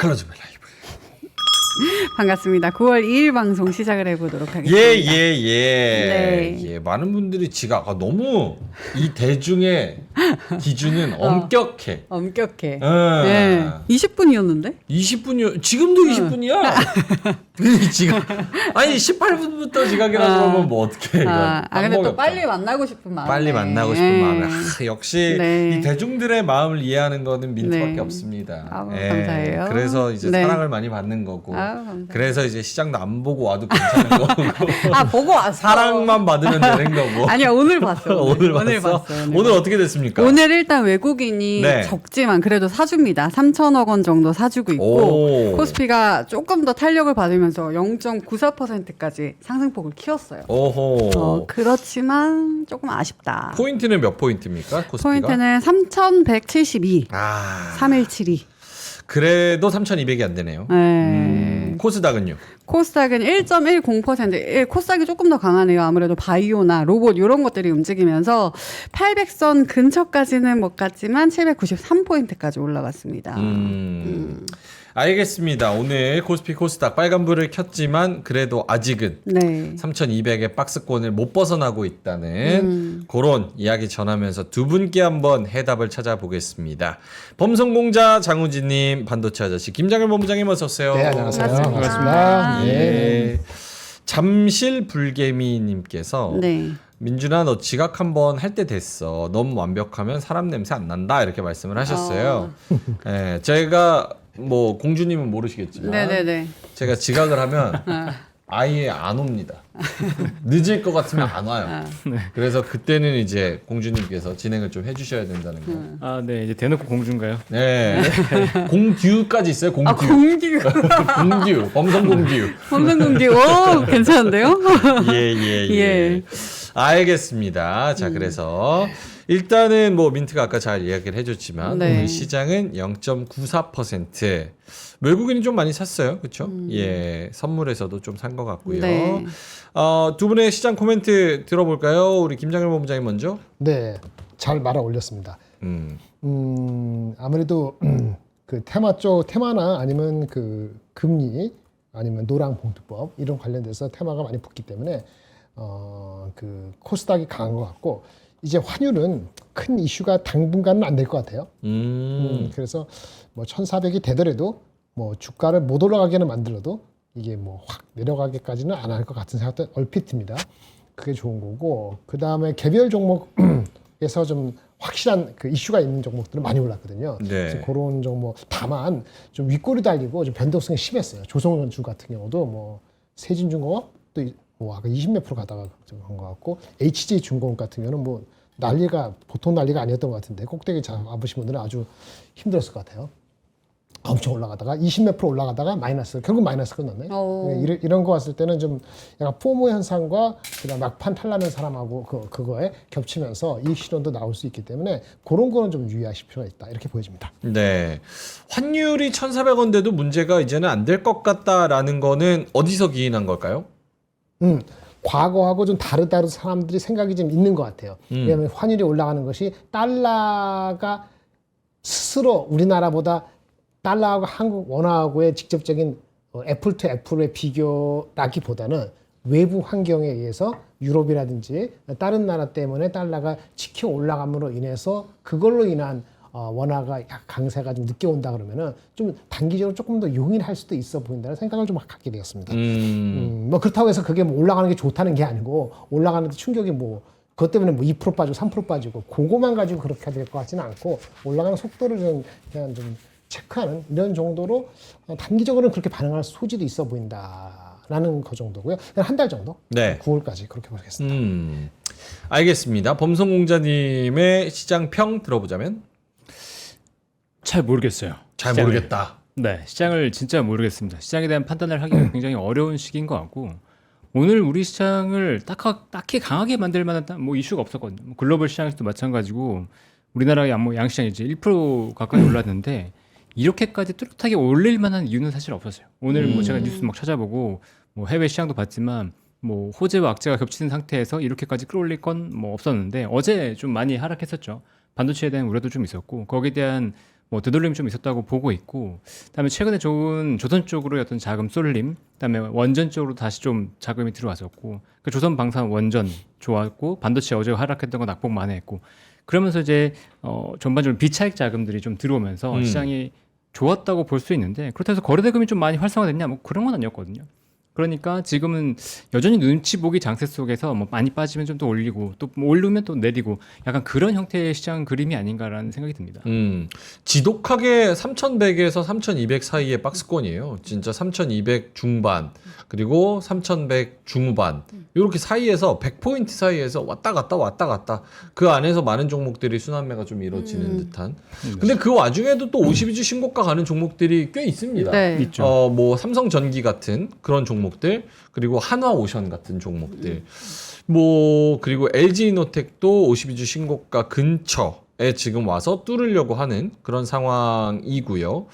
클로즈맨 라이브. 반갑습니다. 9월 2일 방송 시작을 해보도록 하겠습니다. 예. 많은 분들이 지각. 너무 이 대중의 기준은 엄격해. 엄격해. 네. 20분이었는데? 20분이요. 지금도 20분이야. 지각. 아니 18분부터 지각이라 그러면 뭐 어떻게 이거. 근데 또 빨리 만나고 싶은 마음. 빨리 만나고 싶은 마음에 역시 네. 이 대중들의 마음을 이해하는 거는 민트밖에 네. 없습니다. 감사해요. 그래서 이제 네. 사랑을 많이 받는 거고. 감사해요. 그래서 이제 시장도 안 보고 와도 괜찮은 거고. 보고 왔어. 사랑만 받으면 되는 거고. 아니야, 오늘 봤어. 오늘 봤어? 오늘 어떻게 됐습니까? 오늘 일단 외국인이 네. 적지만 그래도 사줍니다. 3천억 원 정도 사주고 있고 오. 코스피가 조금 더 탄력을 받으면서 0.94%까지 상승폭을 키웠어요. 오호. 그렇지만 조금 아쉽다. 포인트는 몇 포인트입니까? 코스피가? 포인트는 3,172. 3172. 그래도 3,200이 안 되네요. 네. 코스닥은요? 코스닥은 1.10%. 코스닥이 조금 더 강하네요. 아무래도 바이오나 로봇 이런 것들이 움직이면서 800선 근처까지는 못 갔지만 793포인트까지 올라갔습니다. 알겠습니다. 오늘 코스피 코스닥 빨간불을 켰지만 그래도 아직은 네. 3,200의 박스권을 못 벗어나고 있다는 그런 이야기 전하면서 두 분께 한번 해답을 찾아보겠습니다. 범성공자 장우진님, 반도체 아저씨 김장일 본부장님 어서 오세요. 네, 안녕하세요. 반갑습니다. 예. 잠실불개미님께서 네. 민준아 너 지각 한번 할 때 됐어. 너무 완벽하면 사람 냄새 안 난다 이렇게 말씀을 하셨어요. 예, 제가 뭐 공주님은 모르시겠지만 네네네. 제가 지각을 하면 아예 안 옵니다. 늦을 것 같으면 안 와요. 그래서 그때는 이제 공주님께서 진행을 좀 해주셔야 된다는 거. 네, 이제 대놓고 공주인가요? 네. 공듀까지 있어요. 공듀. 공듀. 공듀. 범성공듀. 범성공듀. 오, 괜찮은데요? 예. 알겠습니다. 자, 그래서 일단은 뭐 민트가 아까 잘 이야기를 해줬지만 네. 오늘 시장은 0.94%. 외국인이 좀 많이 샀어요, 그렇죠? 예, 선물에서도 좀 산 것 같고요. 네. 두 분의 시장 코멘트 들어볼까요? 우리 김장일 본부장님 먼저. 네, 잘 말아 올렸습니다. 아무래도 그 테마나 아니면 그 금리 아니면 노랑봉투법 이런 관련돼서 테마가 많이 붙기 때문에 그 코스닥이 강한 것 같고 이제 환율은 큰 이슈가 당분간은 안 될 것 같아요. 그래서 뭐 1,400이 되더라도 뭐 주가를 못 올라가게는 만들어도 이게 뭐 확 내려가기까지는 안 할 것 같은 생각도 얼핏 듭니다. 그게 좋은 거고 그 다음에 개별 종목에서 좀 확실한 그 이슈가 있는 종목들은 많이 올랐거든요. 네. 그래서 그런 종목 다만 좀 윗골이 달리고 좀 변동성이 심했어요. 조선주 같은 경우도 뭐 세진중공업 또 뭐 아까 20몇 프로 가다가 좀 한 것 같고 HJ중공업 같은 경우는 뭐 난리가 보통 난리가 아니었던 것 같은데 꼭대기 잡으신 분들은 아주 힘들었을 것 같아요. 엄청 올라가다가 20몇 프로 올라가다가 마이너스 결국 마이너스 끝났네. 이런 거 왔을 때는 좀 약간 포모 현상과 그다음 막판 탈나는 사람하고 그거에 겹치면서 이익 실현도 나올 수 있기 때문에 그런 거는 좀 유의하실 필요가 있다 이렇게 보여집니다. 네. 환율이 1,400원 돼도 문제가 이제는 안 될 것 같다라는 거는 어디서 기인한 걸까요? 과거하고 좀 다르다는 사람들이 생각이 좀 있는 것 같아요. 왜냐하면 환율이 올라가는 것이 달러가 스스로 우리나라보다 달러하고 한국 원화하고의 직접적인 애플 투 애플의 비교라기보다는 외부 환경에 의해서 유럽이라든지 다른 나라 때문에 달러가 지켜 올라감으로 인해서 그걸로 인한 원화가 강세가 좀 늦게 온다 그러면은 좀 단기적으로 조금 더 용인할 수도 있어 보인다는 생각을 좀 갖게 되었습니다. 뭐 그렇다고 해서 그게 뭐 올라가는 게 좋다는 게 아니고 올라가는데 충격이 뭐 그것 때문에 뭐 2% 빠지고 3% 빠지고 그거만 가지고 그렇게 될 것 같지는 않고 올라가는 속도를 좀 그냥 좀 체크하는 이런 정도로 단기적으로는 그렇게 반응할 소지도 있어 보인다라는 그 정도고요. 한 달 정도, 네. 9월까지 그렇게 보겠습니다. 알겠습니다. 범성공자님의 시장 평 들어보자면 잘 모르겠어요. 잘 시장을. 모르겠다. 네, 시장을 진짜 모르겠습니다. 시장에 대한 판단을 하기가 굉장히 어려운 시기인 것 같고 오늘 우리 시장을 딱히 강하게 만들 만한 뭐 이슈가 없었거든요. 뭐 글로벌 시장에서도 마찬가지고 우리나라의 뭐 양시장 이제 1% 가까이 올랐는데 이렇게까지 뚜렷하게 올릴 만한 이유는 사실 없었어요. 오늘 뭐 제가 뉴스 막 찾아보고 뭐 해외 시장도 봤지만 뭐 호재와 악재가 겹치는 상태에서 이렇게까지 끌어올릴 건 뭐 없었는데 어제 좀 많이 하락했었죠. 반도체에 대한 우려도 좀 있었고 거기에 대한 뭐 되돌림이 좀 있었다고 보고 있고, 그다음에 최근에 좋은 조선 쪽으로의 어떤 자금 쏠림, 그다음에 원전 쪽으로 다시 좀 자금이 들어왔었고, 그 조선 방산 원전 좋았고, 반도체 어제 하락했던 건 낙폭 만회했고, 그러면서 이제 전반적으로 비차익 자금들이 좀 들어오면서 시장이 좋았다고 볼 수 있는데, 그렇다고 해서 거래대금이 좀 많이 활성화됐냐? 뭐 그런 건 아니었거든요. 그러니까 지금은 여전히 눈치 보기 장세 속에서 뭐 많이 빠지면 좀 더 올리고 또 뭐 오르면 또 내리고 약간 그런 형태의 시장 그림이 아닌가라는 생각이 듭니다. 지독하게 3,100에서 3,200 사이의 박스권이에요. 진짜 3,200 중반 그리고 3,100 중반 이렇게 사이에서 100포인트 사이에서 왔다 갔다 그 안에서 많은 종목들이 순환매가 좀 이루어지는 듯한. 근데 그 와중에도 또 52주 신고가 가는 종목들이 꽤 있습니다. 네. 있죠. 뭐 삼성전기 같은 그런 종목들 그리고 한화오션 같은 종목들 뭐 그리고 LG이노텍도 52주 신고가 근처에 지금 와서 뚫으려고 하는 그런 상황이고요.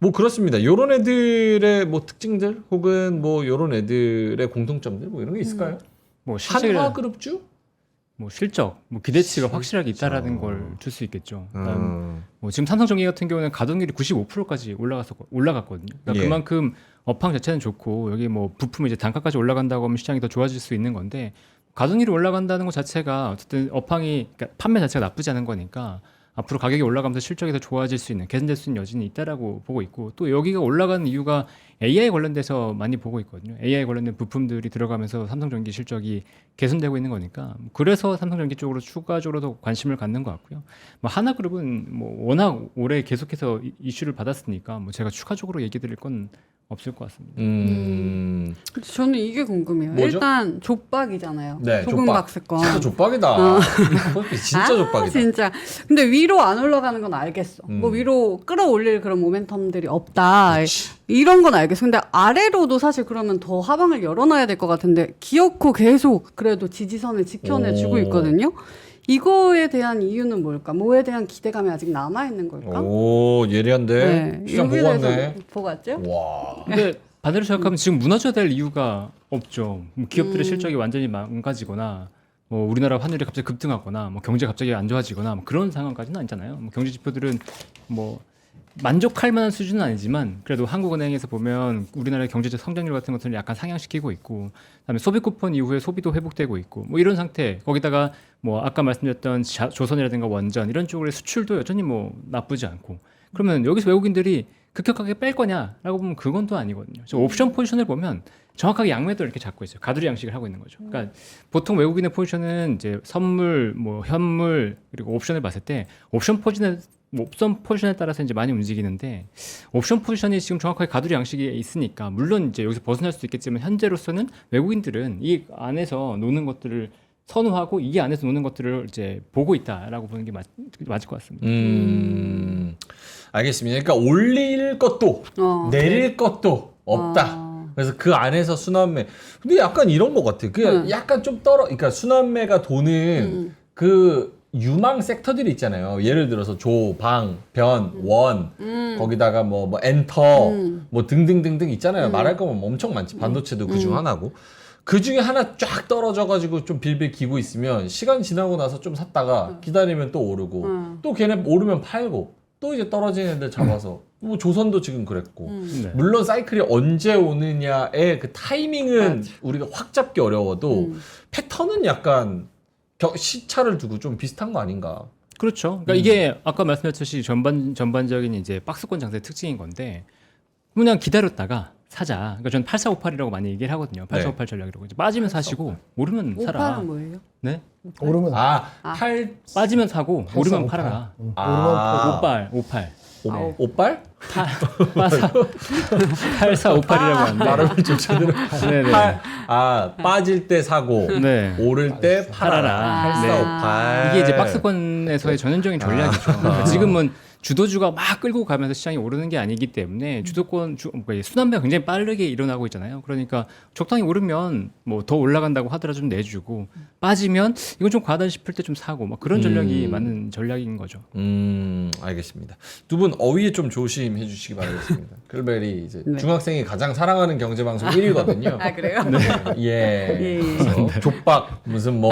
뭐 그렇습니다. 요런 애들의 뭐 특징들 혹은 뭐 요런 애들의 공통점들 뭐 이런 게 있을까요? 뭐 실질, 한화그룹주? 뭐 실적, 뭐 기대치가 확실하게 있다라는 걸 줄 수 있겠죠. 뭐 지금 삼성전기 같은 경우는 가동률이 95%까지 올라갔거든요. 그러니까 예. 그만큼 업황 자체는 좋고 여기 뭐 부품 이제 단가까지 올라간다고 하면 시장이 더 좋아질 수 있는 건데 가동률이 올라간다는 것 자체가 어쨌든 업황이 그러니까 판매 자체가 나쁘지 않은 거니까 앞으로 가격이 올라가면서 실적이 더 좋아질 수 있는 개선될 수 있는 여지는 있다라고 보고 있고 또 여기가 올라가는 이유가 AI 관련돼서 많이 보고 있거든요. AI 관련된 부품들이 들어가면서 삼성전기 실적이 개선되고 있는 거니까 그래서 삼성전기 쪽으로 추가적으로 더 관심을 갖는 것 같고요. 뭐 하나그룹은 뭐 워낙 오래 계속해서 이슈를 받았으니까 뭐 제가 추가적으로 얘기 드릴 건 없을 것 같습니다. 저는 이게 궁금해요. 뭐죠? 일단 족박이잖아요. 네, 좁은 족박. 박스권. 진짜 족박이다. 진짜 족박이다. 진짜. 근데 위로 안 올라가는 건 알겠어. 뭐 위로 끌어올릴 그런 모멘텀들이 없다. 이런 건 알겠어. 근데 아래로도 사실 그러면 더 하방을 열어놔야 될 것 같은데 기어코 계속 그래도 지지선을 지켜내주고 오. 있거든요. 이거에 대한 이유는 뭘까? 뭐에 대한 기대감이 아직 남아있는 걸까? 오 예리한데 시장 여기에 보고 대해서 왔네. 보고 왔죠? 와. 근데 반대로 생각하면 지금 무너져야 될 이유가 없죠. 뭐 기업들의 실적이 완전히 망가지거나 뭐 우리나라 환율이 갑자기 급등하거나 뭐 경제 갑자기 안 좋아지거나 뭐 그런 상황까지는 아니잖아요. 뭐 경제 지표들은 뭐 만족할 만한 수준은 아니지만 그래도 한국은행에서 보면 우리나라의 경제적 성장률 같은 것들을 약간 상향시키고 있고 그다음에 소비 쿠폰 이후에 소비도 회복되고 있고 뭐 이런 상태 거기다가 뭐 아까 말씀드렸던 조선이라든가 원전 이런 쪽의 수출도 여전히 뭐 나쁘지 않고 그러면 여기서 외국인들이 급격하게 뺄 거냐라고 보면 그건 또 아니거든요. 저 옵션 포지션을 보면 정확하게 양매도를 이렇게 잡고 있어요. 가두리 양식을 하고 있는 거죠. 그러니까 보통 외국인의 포지션은 이제 선물, 뭐 현물 그리고 옵션을 봤을 때 옵션 포지션에 따라서 이제 많이 움직이는데 옵션 포지션이 지금 정확하게 가두리 양식이 있으니까 물론 이제 여기서 벗어날 수도 있겠지만 현재로서는 외국인들은 이 안에서 노는 것들을 선호하고 이 안에서 노는 것들을 이제 보고 있다라고 보는 게 맞을 것 같습니다. 알겠습니다. 그러니까 올릴 것도 내릴 것도 없다. 그래서 그 안에서 순환매. 근데 약간 이런 것 같아. 그냥 약간 좀 그러니까 순환매가 도는 그 유망 섹터들이 있잖아요. 예를 들어서 조, 방, 변, 원, 거기다가 뭐 엔터, 뭐 등등등등 있잖아요. 말할 거면 엄청 많지. 반도체도 그 중 하나고. 그 중에 하나 쫙 떨어져가지고 좀 빌빌 기고 있으면 시간 지나고 나서 좀 샀다가 기다리면 또 오르고 또 걔네 오르면 팔고 또 이제 떨어지는 애들 잡아서 뭐 조선도 지금 그랬고 네. 물론 사이클이 언제 오느냐의 그 타이밍은 우리가 확 잡기 어려워도 패턴은 약간 시차를 두고 좀 비슷한 거 아닌가. 그렇죠. 그러니까 이게 아까 말씀드렸듯이 전반적인 이제 박스권 장세의 특징인 건데 그냥 기다렸다가 사자. 그러니까 저는 8458이라고 많이 얘기를 하거든요. 8458 전략이라고. 이제 빠지면 사시고 오르면 사라. 58은 뭐예요? 네? 오르면 빠지면 사고 오르면 8458. 팔아라. 오르면 58. 옷발? 8458이라고 하는데. 발음을 좀 제대로. 네네. 빠질 때 사고, 네. 오를 때 팔아라. 네. 8458. 이게 이제 박스권에서의 전형적인 전략이죠. 그러니까 지금은 주도주가 막 끌고 가면서 시장이 오르는 게 아니기 때문에 그러니까 순환매가 굉장히 빠르게 일어나고 있잖아요. 그러니까 적당히 오르면 뭐 더 올라간다고 하더라도 좀 내주고 빠지면 이건 좀 과하다 싶을 때 좀 사고 막 그런 전략이 맞는 전략인 거죠. 알겠습니다. 두 분 어휘에 좀 조심해 주시기 바라겠습니다. 클베리 이제 네. 중학생이 가장 사랑하는 경제방송 1위거든요. 아 그래요? 예. 예. 그래서 족박 무슨 뭐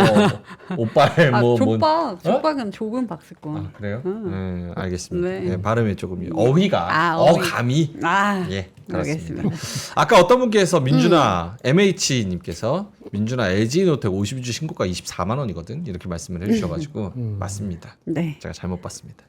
오빠의 뭐 족박은 좁은 박스권. 그래요? 알겠습니다. 네. 예, 발음이 조금 어휘가 어휘. 어감이 아, 예, 그렇습니다. 알겠습니다. 아까 어떤 분께서 민준아 MH님께서 민준아 LG노텍 50주 신고가 24만 원이거든 이렇게 말씀을 해주셔가지고 맞습니다. 네. 제가 잘못 봤습니다.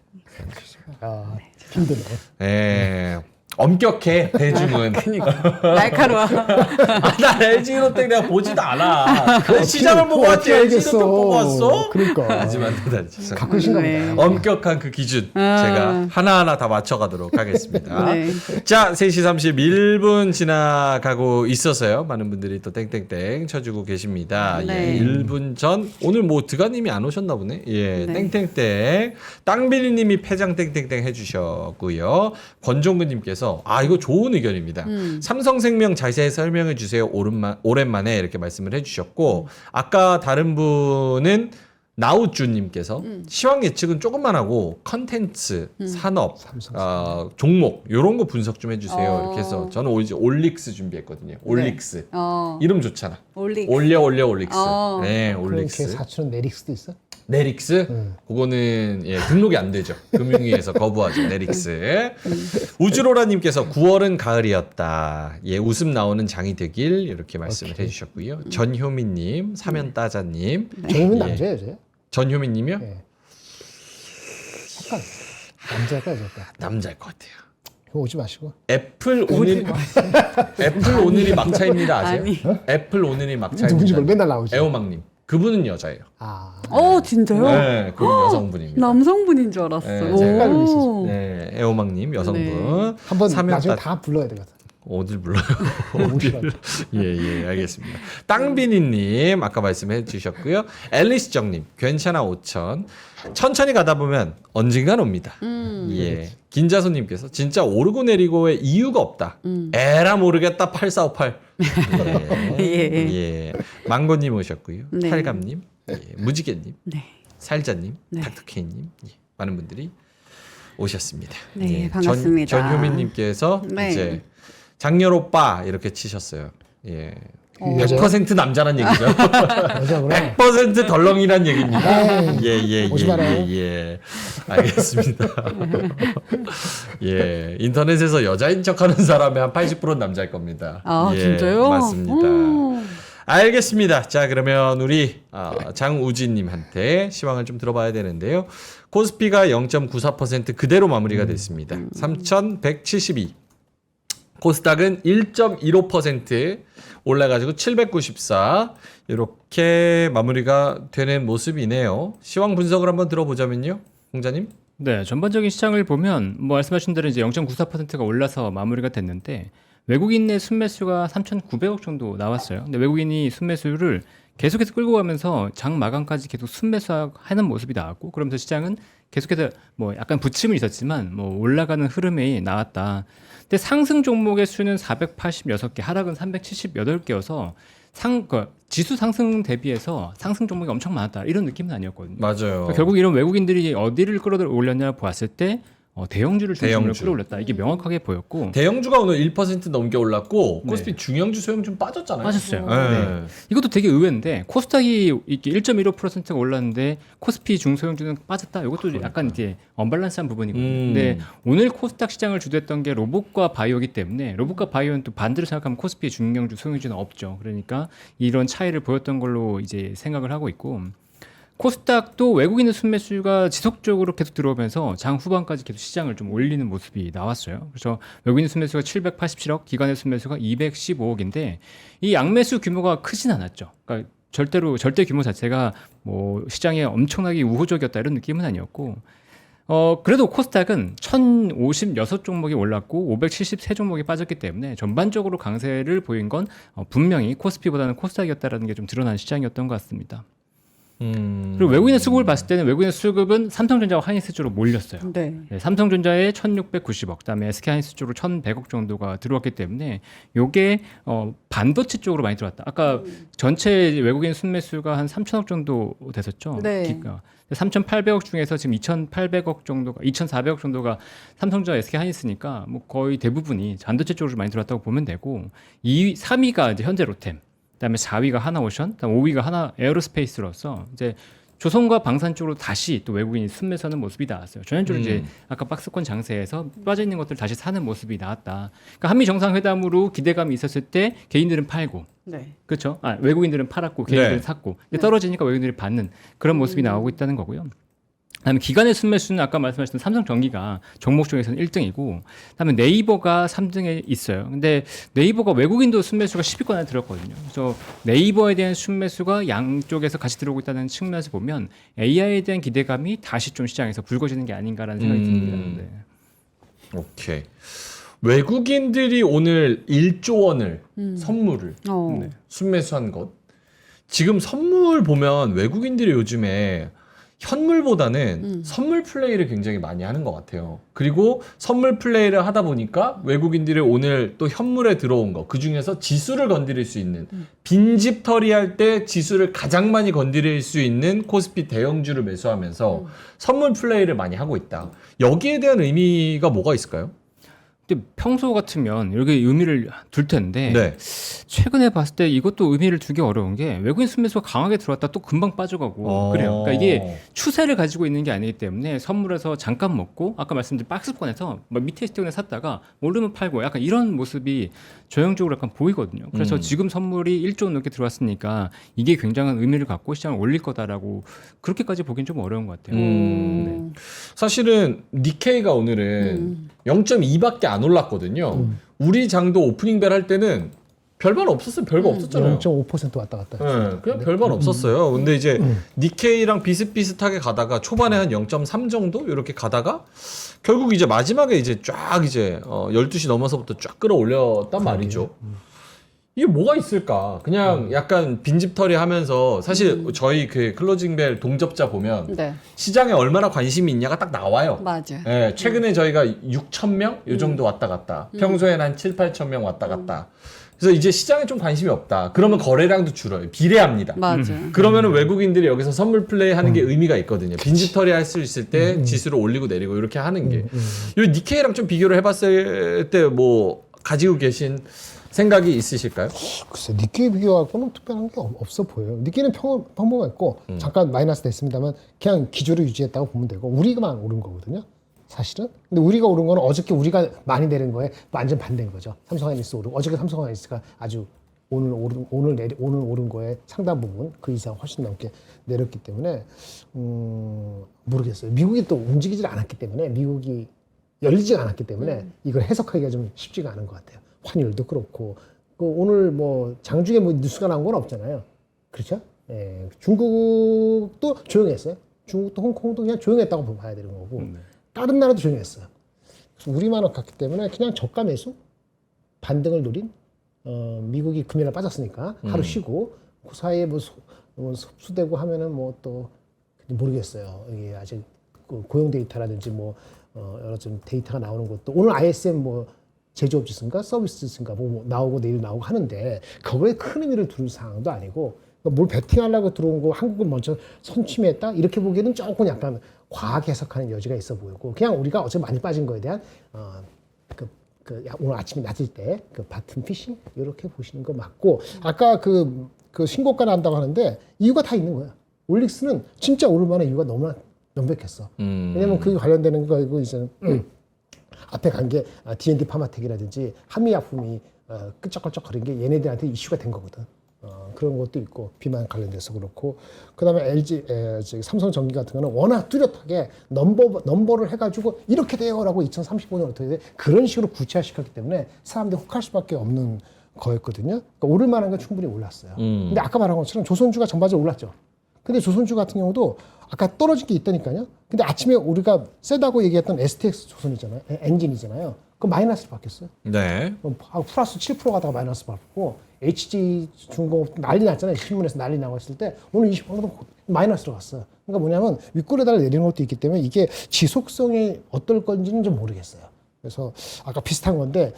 아, 힘드네. 예. 엄격해 대중은. 그러니까 날카로워. 난 LG노텍 내가 보지도 않아. 그 시장을 보고 왔지 LG노텍 보고 왔어? 그러니까. 하지만 죄송합니다. 갖고 계신가 네. 보다. 엄격한 그 기준 제가 하나하나 다 맞춰가도록 하겠습니다. 네. 자, 3시 31분 지나가고 있어서요. 많은 분들이 또 땡땡땡 쳐주고 계십니다. 네. 예, 1분 전 오늘 뭐 드가님이 안 오셨나 보네. 예, 네. 땡땡땡 땅비리님이 패장 땡땡땡 해주셨고요. 권종근님께서 이거 좋은 의견입니다. 삼성생명 자세히 설명해 주세요. 오랜만에 이렇게 말씀을 해주셨고 아까 다른 분은 나우주님께서 시황 예측은 조금만 하고 컨텐츠, 산업, 종목 이런 거 분석 좀 해주세요. 이렇게 해서 저는 올릭스 준비했거든요. 올릭스 이름 좋잖아. 올릭스. 올릭스. 네, 그럼 걔 올릭스. 사촌은 네릭스도 있어? 네릭스? 그거는 등록이 안 되죠. 금융위에서 거부하죠. 네릭스. 우주로라님께서 9월은 가을이었다. 예, 웃음 나오는 장이 되길 이렇게 말씀을 해주셨고요. 전효민님, 사면따자님. 정유민 예. 남자예요, 여자예요? 전효민님이요? 예. 잠깐 남자일까 여자일까? 남자일 것 같아요. 그거 오지 마시고. 애플 오늘이 막차입니다 아세요? 아니. 애플 오늘이 누군지 막차입니다. 모르 맨날 나오지. 애호망님. 그분은 여자예요. 진짜요? 네, 그분 여성분입니다. 남성분인 줄 알았어. 네, 오. 제가 알고 있었어요. 네, 애호망님 여성분. 한번 사면 나중에 따- 다 불러야 되거든. 어딜 불러요? 오시라고. 예, 알겠습니다. 땅비니님 아까 말씀해 주셨고요. 앨리스정님 괜찮아 5천. 천천히 가다 보면 언젠간 옵니다. 예, 김자소님께서 진짜 오르고 내리고의 이유가 없다. 에라 모르겠다 8458. 예. 망고님 오셨고요. 네. 탈감님, 무지개님, 네. 살자님, 네. 닥터케이님 많은 분들이 오셨습니다. 네, 반갑습니다. 전효민님께서 네. 이제 장렬 오빠 이렇게 치셨어요. 예. 여자요? 100% 남자란 얘기죠. 여자구나. 100% 덜렁이란 얘기입니다. 에이, 오지 말아요. 예. 알겠습니다. 예. 인터넷에서 여자인 척하는 사람의 한 80%는 남자일 겁니다. 예, 진짜요? 맞습니다. 오. 알겠습니다. 자, 그러면 우리 장우진님한테 시황을 좀 들어봐야 되는데요. 코스피가 0.94% 그대로 마무리가 됐습니다. 3,172. 코스닥은 1.15% 올라가지고 794 이렇게 마무리가 되는 모습이네요. 시황 분석을 한번 들어보자면요, 공자님. 네, 전반적인 시장을 보면 뭐 말씀하신 대로 이제 0.94%가 올라서 마무리가 됐는데 외국인 내 순매수가 3,900억 정도 나왔어요. 근데 외국인이 순매수를 계속해서 끌고 가면서 장 마감까지 계속 순매수하는 모습이 나왔고, 그러면서 시장은 계속해서 뭐 약간 부침은 있었지만 뭐 올라가는 흐름이 나왔다. 근데 상승 종목의 수는 486개, 하락은 378개여서 지수 상승 대비해서 상승 종목이 엄청 많았다, 이런 느낌은 아니었거든요. 맞아요. 그러니까 결국 이런 외국인들이 어디를 끌어올렸냐 보았을 때 대형주를 중심으로 대형주. 끌어올렸다, 이게 명확하게 보였고. 대형주가 오늘 1% 넘게 올랐고 네. 코스피 중형주 소형주 빠졌잖아요. 빠졌어요. 네. 이것도 되게 의외인데 코스닥이 이렇게 1.15%가 올랐는데 코스피 중소형주는 빠졌다. 이것도 약간 이제 언밸런스한 부분이거든요. 근데 오늘 코스닥 시장을 주도했던 게 로봇과 바이오이기 때문에 로봇과 바이오는 또 반대로 생각하면 코스피 중형주, 소형주는 없죠. 그러니까 이런 차이를 보였던 걸로 이제 생각을 하고 있고, 코스닥도 외국인의 순매수가 지속적으로 계속 들어오면서 장 후반까지 계속 시장을 좀 올리는 모습이 나왔어요. 그래서 외국인 순매수가 787억, 기관의 순매수가 215억인데 이 양매수 규모가 크진 않았죠. 그러니까 절대 규모 자체가 뭐 시장에 엄청나게 우호적이었다, 이런 느낌은 아니었고, 그래도 코스닥은 1,056종목이 올랐고 573종목이 빠졌기 때문에 전반적으로 강세를 보인 건 분명히 코스피보다는 코스닥이었다라는 게 좀 드러난 시장이었던 것 같습니다. 그리고 외국인의 수급을 봤을 때는 외국인의 수급은 삼성전자와 하이닉스 쪽으로 몰렸어요. 네. 네, 삼성전자에 1,690억, 그다음에 SK하이닉스 쪽으로 1,100억 정도가 들어왔기 때문에 요게 반도체 쪽으로 많이 들어왔다. 아까 전체 외국인 순매수가 한 3,000억 정도 됐었죠. 네. 3,800억 중에서 지금 2,800억 정도가 2,400억 정도가 삼성전자, SK하이닉스니까 뭐 거의 대부분이 반도체 쪽으로 많이 들어왔다고 보면 되고, 3위가 이제 현재 로템, 그다음에 4위가 하나오션, 그다음 5위가 하나 에어로스페이스로서 이제 조선과 방산 쪽으로 다시 또 외국인이 순매수하는 모습이 나왔어요. 전형적으로 이제 아까 박스권 장세에서 빠져 있는 것들 다시 사는 모습이 나왔다. 그러니까 한미 정상회담으로 기대감이 있었을 때 개인들은 팔고, 네. 그렇죠? 외국인들은 팔았고 개인들은 네. 샀고 근데 떨어지니까 외국인들이 받는 그런 모습이 나오고 있다는 거고요. 그다음에 기관의 순매수는 아까 말씀하셨던 삼성전기가 종목 중에서는 1등이고, 그다음에 네이버가 3등에 있어요. 근데 네이버가 외국인도 순매수가 10위권 안에 들었거든요. 그래서 네이버에 대한 순매수가 양쪽에서 같이 들어오고 있다는 측면에서 보면 AI에 대한 기대감이 다시 좀 시장에서 불거지는 게 아닌가라는 생각이 듭니다. 네. 오케이. 외국인들이 오늘 1조 원을 선물을 어. 순매수한 것. 지금 선물 보면 외국인들이 요즘에 현물보다는 선물 플레이를 굉장히 많이 하는 것 같아요. 그리고 선물 플레이를 하다 보니까 외국인들이 오늘 또 현물에 들어온 거, 그 중에서 지수를 건드릴 수 있는 빈집 털이할 때 지수를 가장 많이 건드릴 수 있는 코스피 대형주를 매수하면서 선물 플레이를 많이 하고 있다. 여기에 대한 의미가 뭐가 있을까요? 근데 평소 같으면 여기 의미를 둘 텐데 네. 최근에 봤을 때 이것도 의미를 두기 어려운 게 외국인 순매수가 강하게 들어왔다 또 금방 빠져가고 그래요. 그러니까 이게 추세를 가지고 있는 게 아니기 때문에 선물에서 잠깐 먹고 아까 말씀드린 박스권에서 막 밑에 시점에 샀다가 오르면 팔고 약간 이런 모습이 전형적으로 약간 보이거든요. 그래서 지금 선물이 1조 원 넘게 들어왔으니까 이게 굉장한 의미를 갖고 시장을 올릴 거다라고 그렇게까지 보기엔 좀 어려운 것 같아요. 네. 사실은 니케이가 오늘은 0.2밖에 안 올랐거든요. 우리 장도 오프닝 벨 할 때는 별반 없었어요. 별거 없었잖아요. 0.5% 왔다 갔다 했어요. 네, 그냥 별반 없었어요. 근데 이제 니케이랑 비슷비슷하게 가다가 초반에 한 0.3 정도 이렇게 가다가 결국 이제 마지막에 이제 쫙 이제 12시 넘어서부터 쫙 끌어올렸단 말이죠. 이게 뭐가 있을까? 그냥 약간 빈집털이 하면서 사실 저희 그 클로징벨 동접자 보면 네. 시장에 얼마나 관심이 있냐가 딱 나와요. 맞아. 예, 최근에 저희가 6,000명 요 정도 왔다 갔다. 평소에는 한 7, 8,000명 왔다 갔다. 그래서 이제 시장에 좀 관심이 없다. 그러면 거래량도 줄어요. 비례합니다. 맞아. 그러면은 외국인들이 여기서 선물 플레이 하는 게 의미가 있거든요. 빈집털이 할 수 있을 때 지수를 올리고 내리고 이렇게 하는 게. 요 니케이랑 좀 비교를 해봤을 때 뭐 가지고 계신 생각이 있으실까요? 글쎄, 니케이 비교할 거는 특별한 게 없어 보여요. 니케이는 평범했고 잠깐 마이너스 됐습니다만 그냥 기조를 유지했다고 보면 되고 우리가만 오른 거거든요. 사실은. 근데 우리가 오른 거는 어저께 우리가 많이 내린 거에 완전 반대인 거죠. 삼성하이닉스 오르고 어저께 삼성하이닉스가 아주 오늘 오른 거에 상당 부분 그 이상 훨씬 넘게 내렸기 때문에 모르겠어요. 미국이 또 움직이질 않았기 때문에 미국이 열리지 않았기 때문에 이걸 해석하기가 좀 쉽지가 않은 것 같아요. 환율도 그렇고 오늘 뭐 장중에 뭐 뉴스가 나온 건 없잖아요. 그렇죠? 예, 중국도 조용했어요. 중국도 홍콩도 그냥 조용했다고 봐야 되는 거고 다른 나라도 조용했어요. 그래서 우리만 갔기 때문에 그냥 저가 매수 반등을 노린 미국이 금요일에 빠졌으니까 하루 쉬고 그 사이에 뭐 흡수되고 하면은 뭐 또 모르겠어요. 이게 아직 고용 데이터라든지 뭐 여러 좀 데이터가 나오는 것도 오늘 ISM 뭐 제조업 지수인가 서비스 지수인가 뭐 나오고 내일 나오고 하는데 그거에 큰 의미를 두는 상황도 아니고 뭘 베팅하려고 들어온 거 한국은 먼저 선취했다 이렇게 보기에는 조금 약간 과하게 해석하는 여지가 있어 보이고 그냥 우리가 어제 많이 빠진 거에 대한 오늘 아침에 낮을 때 그 바튼 피싱 이렇게 보시는 거 맞고 아까 그 신고가 난다고 하는데 이유가 다 있는 거야. 올릭스는 진짜 오를 만한 이유가 너무나 명백했어. 왜냐면 그게 관련되는 거 이거 이제 앞에 간 게 D&D 파마텍이라든지 한미약품이 끄적끄적거린 게 얘네들한테 이슈가 된 거거든. 그런 것도 있고 비만 관련돼서 그렇고 그다음에 삼성전기 같은 거는 워낙 뚜렷하게 넘버를 해가지고 이렇게 돼요라고 2035년 어떻게 돼 그런 식으로 구체화시켰기 때문에 사람들이 혹할 수밖에 없는 거였거든요. 그러니까 오를 만한 건 충분히 올랐어요. 근데 아까 말한 것처럼 조선주가 전반적으로 올랐죠. 근데 조선주 같은 경우도 아까 떨어진 게 있다니까요. 근데 아침에 우리가 세다고 얘기했던 STX 조선이잖아요. 엔진이잖아요. 그거 마이너스로 바뀌었어요. 네. 플러스 7% 가다가 마이너스 바뀌고 HG 중공업 난리 났잖아요. 신문에서 난리 나왔을 때 오늘 20% 마이너스로 갔어요. 그러니까 뭐냐면 윗골에다가 내리는 것도 있기 때문에 이게 지속성이 어떨 건지는 좀 모르겠어요. 그래서 아까 비슷한 건데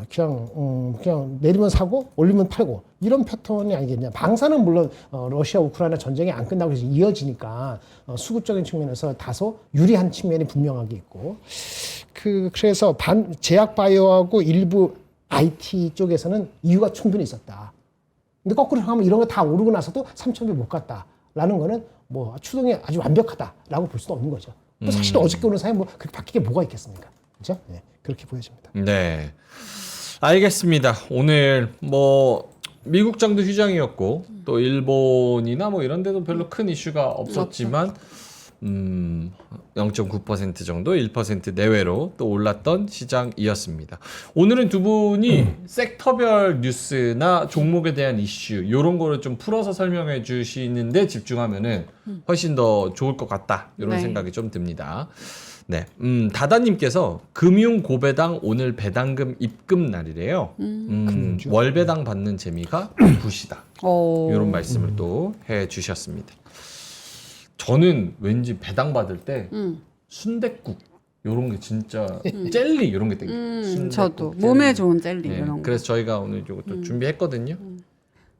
그냥 내리면 사고 올리면 팔고 이런 패턴이 아니겠냐. 방사는 물론 러시아 우크라이나 전쟁이 안 끝나고 이어지니까 수급적인 측면에서 다소 유리한 측면이 분명하게 있고 그래서 제약 바이오하고 일부 IT 쪽에서는 이유가 충분히 있었다. 근데 거꾸로 하면 이런 거 다 오르고 나서도 3,000배 못 갔다. 라는 거는 뭐 추동이 아주 완벽하다라고 볼 수도 없는 거죠. 또 사실 어저께 오는 사람이 뭐 그렇게 바뀌게 뭐가 있겠습니까? 그렇죠? 네, 그렇게 보여집니다. 네. 알겠습니다. 오늘 뭐 미국장도 휴장이었고 또 일본이나 뭐 이런 데도 별로 큰 이슈가 없었지만 0.9% 정도 1% 내외로 또 올랐던 시장이었습니다. 오늘은 두 분이 섹터별 뉴스나 종목에 대한 이슈 이런 거를 좀 풀어서 설명해 주시는데 집중하면은 훨씬 더 좋을 것 같다 이런 네. 생각이 좀 듭니다. 네, 다다님께서 금융 고배당 오늘 배당금 입금 날이래요. 월 배당 받는 재미가 굿이다. 이런 말씀을 또 해주셨습니다. 저는 왠지 배당 받을 때 순댓국 이런 게 진짜 젤리 이런 게 땡겨. 순댓국, 저도 젤리. 몸에 좋은 젤리 네, 이런 거. 그래서 저희가 오늘 이것도 준비했거든요.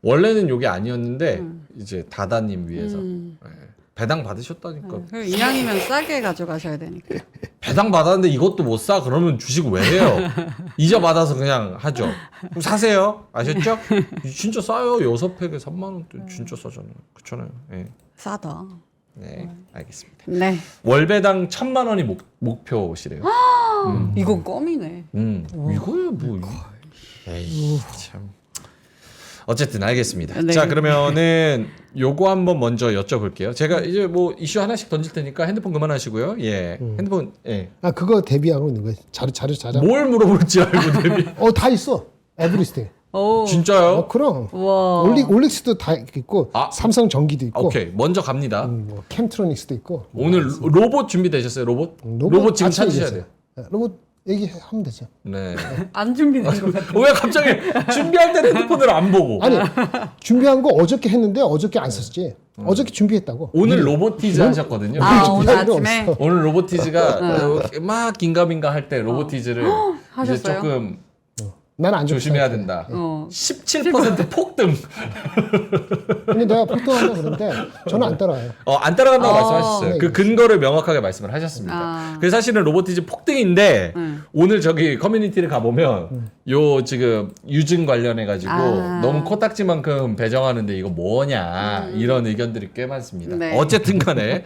원래는 이게 아니었는데 이제 다다님 위해서 네, 배당 받으셨다니까. 그리고 이왕이면 싸게 가져가셔야 되니까. 배당 받았는데 이것도 못 사? 그러면 주식 왜 해요? 이자 받아서 그냥 하죠. 그럼 사세요. 아셨죠? 진짜 싸요. 6팩에 3만 원대 진짜 싸잖아요. 그렇잖아요. 네. 싸다. 네, 알겠습니다. 네. 월배당 1,000만 원이 목표시래요. 이건 껌이네. 이거야 뭐. 에이, 참. 어쨌든 알겠습니다. 네. 자, 그러면은 요거 한번 먼저 여쭤볼게요. 제가 이제 뭐 이슈 하나씩 던질 테니까 핸드폰 그만하시고요. 예, 핸드폰 예. 아 그거 대비하고 있는 거예요. 자료. 뭘 물어볼지 알고 대비. 다 있어. 에브리스팅. 오. 진짜요? 그럼. 와. 올릭스도 다 있고 아. 삼성 전기도 있고 오케이, 먼저 갑니다. 뭐 캠트로닉스도 있고. 오늘 로봇 준비되셨어요? 로봇? 로봇 지금 아침에 찾으셔야 얘기했어요. 돼요. 네, 로봇 얘기하면 되죠. 네. 안 준비된 것 같아. 왜 갑자기 준비할 때는 핸드폰을 안 보고? 아니 준비한 거 어저께 했는데 어저께 안 썼지. 어저께 준비했다고. 오늘 로보티즈 하셨거든요. 아, 오늘 준비할 필요 아침에? 없어. 오늘 로보티즈가 막 긴가민가 할 때 로보티즈를 이제 하셨어요? 조금 난 안 조심해야 된다. 17% 폭등. 근데 내가 폭등한다 그러는데 저는 안 따라와요. 안 따라간다고 말씀하셨어요. 네, 그 근거를 명확하게 말씀을 하셨습니다. 아. 그래서 사실은 로보티즈 폭등인데 오늘 저기 커뮤니티를 가보면 요 지금 유증 관련해 가지고 아. 너무 코딱지만큼 배정하는데 이거 뭐냐 이런 의견들이 꽤 많습니다. 네. 어쨌든 간에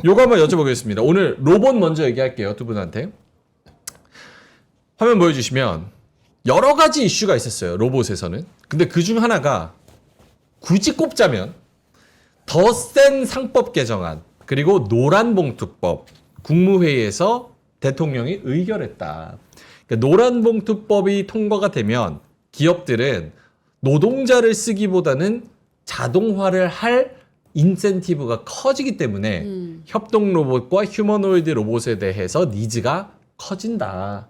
요거 한번 여쭤보겠습니다. 오늘 로봇 먼저 얘기할게요. 두 분한테. 화면 보여주시면 여러 가지 이슈가 있었어요. 로봇에서는. 근데 그중 하나가 굳이 꼽자면 더 센 상법 개정안 그리고 노란봉투법 국무회의에서 대통령이 의결했다. 그러니까 노란봉투법이 통과가 되면 기업들은 노동자를 쓰기보다는 자동화를 할 인센티브가 커지기 때문에 협동 로봇과 휴머노이드 로봇에 대해서 니즈가 커진다.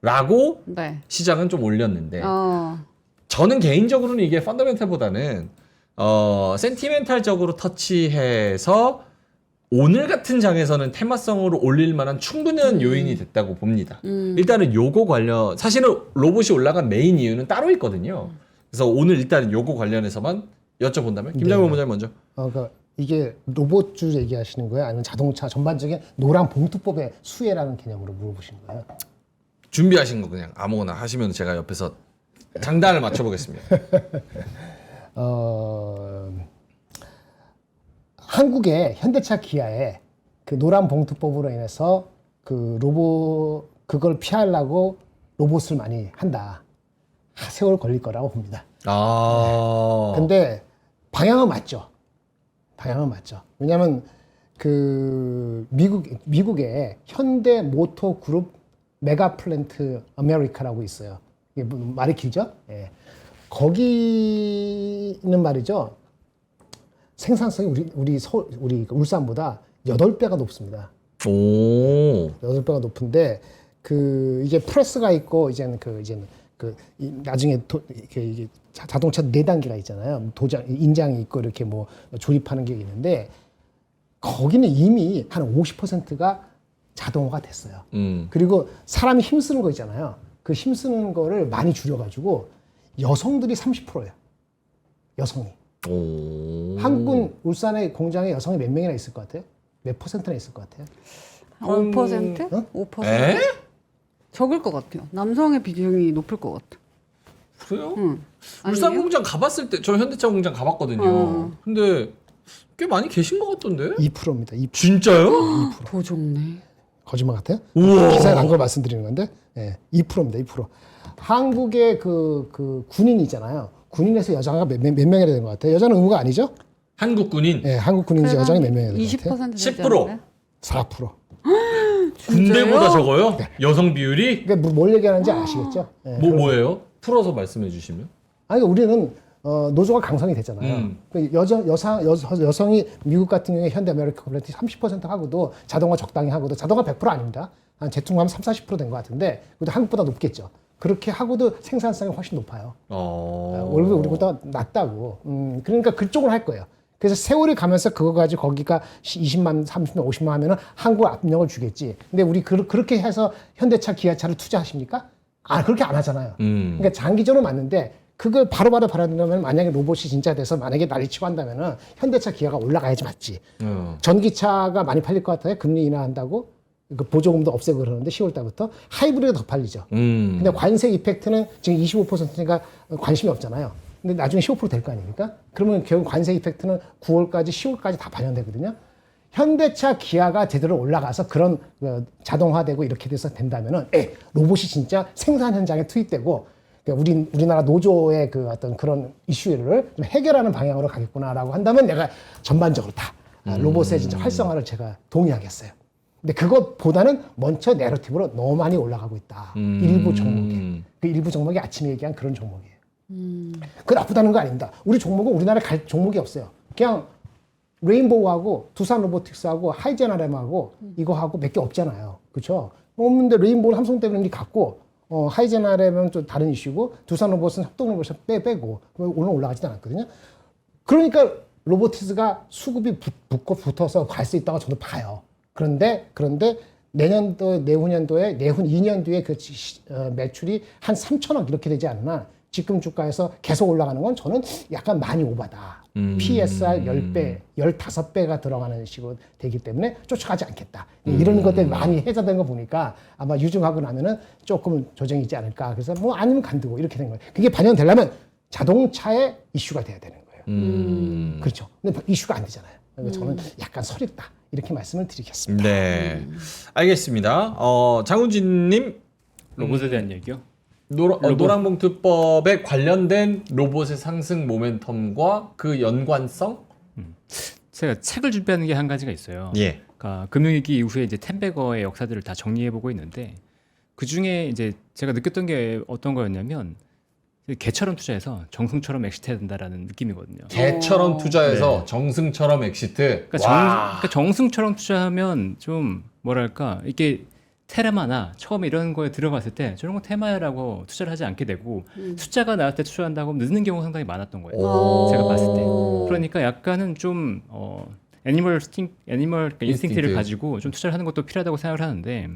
라고 네. 시장은 좀 올렸는데 저는 개인적으로는 이게 펀더멘탈보다는 센티멘탈적으로 터치해서 오늘 같은 장에서는 테마성으로 올릴 만한 충분한 요인이 됐다고 봅니다. 일단은 요거 관련 사실은 로봇이 올라간 메인 이유는 따로 있거든요. 그래서 오늘 일단 요거 관련해서만 여쭤본다면 김장훈 본부장님 먼저. 그러니까 이게 로봇주 얘기하시는 거예요? 아니면 자동차 전반적인 노란 봉투법의 수혜라는 개념으로 물어보시는 거예요? 준비하신 거 그냥 아무거나 하시면 제가 옆에서 장단을 맞춰보겠습니다. 한국의 현대차 기아에 그 노란 봉투법으로 인해서 그 로봇 그걸 피하려고 로봇을 많이 한다. 세월 걸릴 거라고 봅니다. 근데 방향은 맞죠. 방향은 맞죠. 왜냐하면 그 미국의 현대 모터 그룹 메가 플랜트 아메리카라고 있어요. 이게 말이 길죠? 예. 거기는 말이죠. 생산성이 우리 울산보다 8배가 높습니다. 오. 8배가 높은데 그 이제 프레스가 있고 이제는 나중에 이게 자동차 4단계가 있잖아요. 인장이 있고 이렇게 뭐 조립하는 게 있는데 거기는 이미 한 50%가 자동화가 됐어요. 그리고 사람이 힘쓰는 거 있잖아요. 그 힘쓰는 거를 많이 줄여가지고 여성들이 30%예요. 여성이. 오. 한국은 울산의 공장에 여성이 몇 명이나 있을 것 같아요? 몇 퍼센트나 있을 것 같아요? 5%? 5%? 에? 적을 것 같아요. 남성의 비중이 높을 것 같아. 그래요? 응. 울산 아니에요? 공장 가봤을 때 저 현대차 공장 가봤거든요. 근데 꽤 많이 계신 것 같던데? 2%입니다. 2%. 진짜요? 더 좋네. 거짓말 같아요? 우와. 기사에 난 걸 말씀드리는 건데, 예, 2%입니다. 2%. 한국의 그 군인 있잖아요. 군인에서 여자가 몇 명이나 되는 것 같아요? 여자는 의무가 아니죠? 한국 군인 예, 한국 군인에서 여자가 몇 명이나 되는 것 같아요? 20% 되지 10%. 않나요? 4%. 군대보다 적어요? 여성 비율이? 그러니까 뭘 얘기하는지 아시겠죠? 예, 뭐예요? 풀어서 말씀해 주시면. 아니 우리는 노조가 강성이 됐잖아요. 그 여성이 미국 같은 경우에 현대 아메리카 컴플레티 30% 하고도 자동화 적당히 하고도 자동화 100% 아닙니다. 한 제퉁하면 30-40% 된 것 같은데 그래도 한국보다 높겠죠. 그렇게 하고도 생산성이 훨씬 높아요. 월급이 우리보다 낮다고. 그러니까 그쪽으로 할 거예요. 그래서 세월이 가면서 그거 가지고 거기가 20만, 30만, 50만 하면은 한국 압력을 주겠지. 근데 우리 그렇게 해서 현대차, 기아차를 투자하십니까? 그렇게 안 하잖아요. 그러니까 장기적으로 맞는데 그걸 바로바로 바라는다면 만약에 로봇이 진짜 돼서 만약에 난리치고 한다면은 현대차, 기아가 올라가야지 맞지. 전기차가 많이 팔릴 것 같아요. 금리 인하한다고. 그 보조금도 없애고 그러는데 10월 달부터 하이브리드가 더 팔리죠. 근데 관세 이펙트는 지금 25%니까 관심이 없잖아요. 근데 나중에 15% 될 거 아닙니까? 그러면 결국 관세 이펙트는 9월까지 10월까지 다 반영되거든요. 현대차, 기아가 제대로 올라가서 그런 자동화되고 이렇게 돼서 된다면은 로봇이 진짜 생산 현장에 투입되고 우리나라 노조의 그 어떤 그런 이슈를 좀 해결하는 방향으로 가겠구나라고 한다면 내가 전반적으로 다 로봇의 진짜 활성화를 제가 동의하겠어요. 근데 그것보다는 먼저 내러티브로 너무 많이 올라가고 있다. 일부 종목에. 그 일부 종목이 아침에 얘기한 그런 종목이에요. 그 나쁘다는 거 아닙니다. 우리 종목은 우리나라에 갈 종목이 없어요. 그냥 레인보우하고 두산 로보틱스하고 하이제나렘하고 이거하고 몇 개 없잖아요. 그렇죠? 없는데 레인보우는 삼성 때문에 이미 갔고 하이제나렘은 좀 다른 이슈고 두산 로봇은 협동 로봇을 빼고 오늘 올라가지도 않았거든요. 그러니까 로보틱스가 수급이 붙어서 갈 수 있다고 저도 봐요. 그런데 내년도 내후년도에 내후 2년 뒤에 그 매출이 한 3천억 이렇게 되지 않나 지금 주가에서 계속 올라가는 건 저는 약간 많이 오바다. PSR 10배, 15배가 들어가는 식으로 되기 때문에 쫓아가지 않겠다. 이런 것들이 많이 해자된 거 보니까 아마 유증하고 나면은 조금 조정이 있지 않을까. 그래서 뭐 아니면 간두고 이렇게 된 거예요. 그게 반영되려면 자동차의 이슈가 돼야 되는 거예요. 그렇죠. 근데 이슈가 안 되잖아요. 그래서 저는 약간 서립다. 이렇게 말씀을 드리겠습니다. 네. 알겠습니다. 장훈진님. 로봇에 대한 얘기요? 노란봉투법에 관련된 로봇의 상승 모멘텀과 그 연관성? 제가 책을 준비하는 게 한 가지가 있어요. 예. 그러니까 금융위기 이후에 이제 템베거의 역사들을 다 정리해 보고 있는데 그 중에 이제 제가 느꼈던 게 어떤 거였냐면 개처럼 투자해서 정승처럼 엑시트해야 된다라는 느낌이거든요. 개처럼 투자해서 정승처럼 엑시트. 그러니까 정승처럼 투자하면 좀 뭐랄까 이게 테마나 처음에 이런 거에 들어갔을 때 저런 거 테마야라고 투자를 하지 않게 되고 숫자가 나왔을 때 투자한다고 늦는 경우가 상당히 많았던 거예요. 제가 봤을 때. 그러니까 약간은 좀 애니멀 인스팅트를 가지고 좀 투자를 하는 것도 필요하다고 생각을 하는데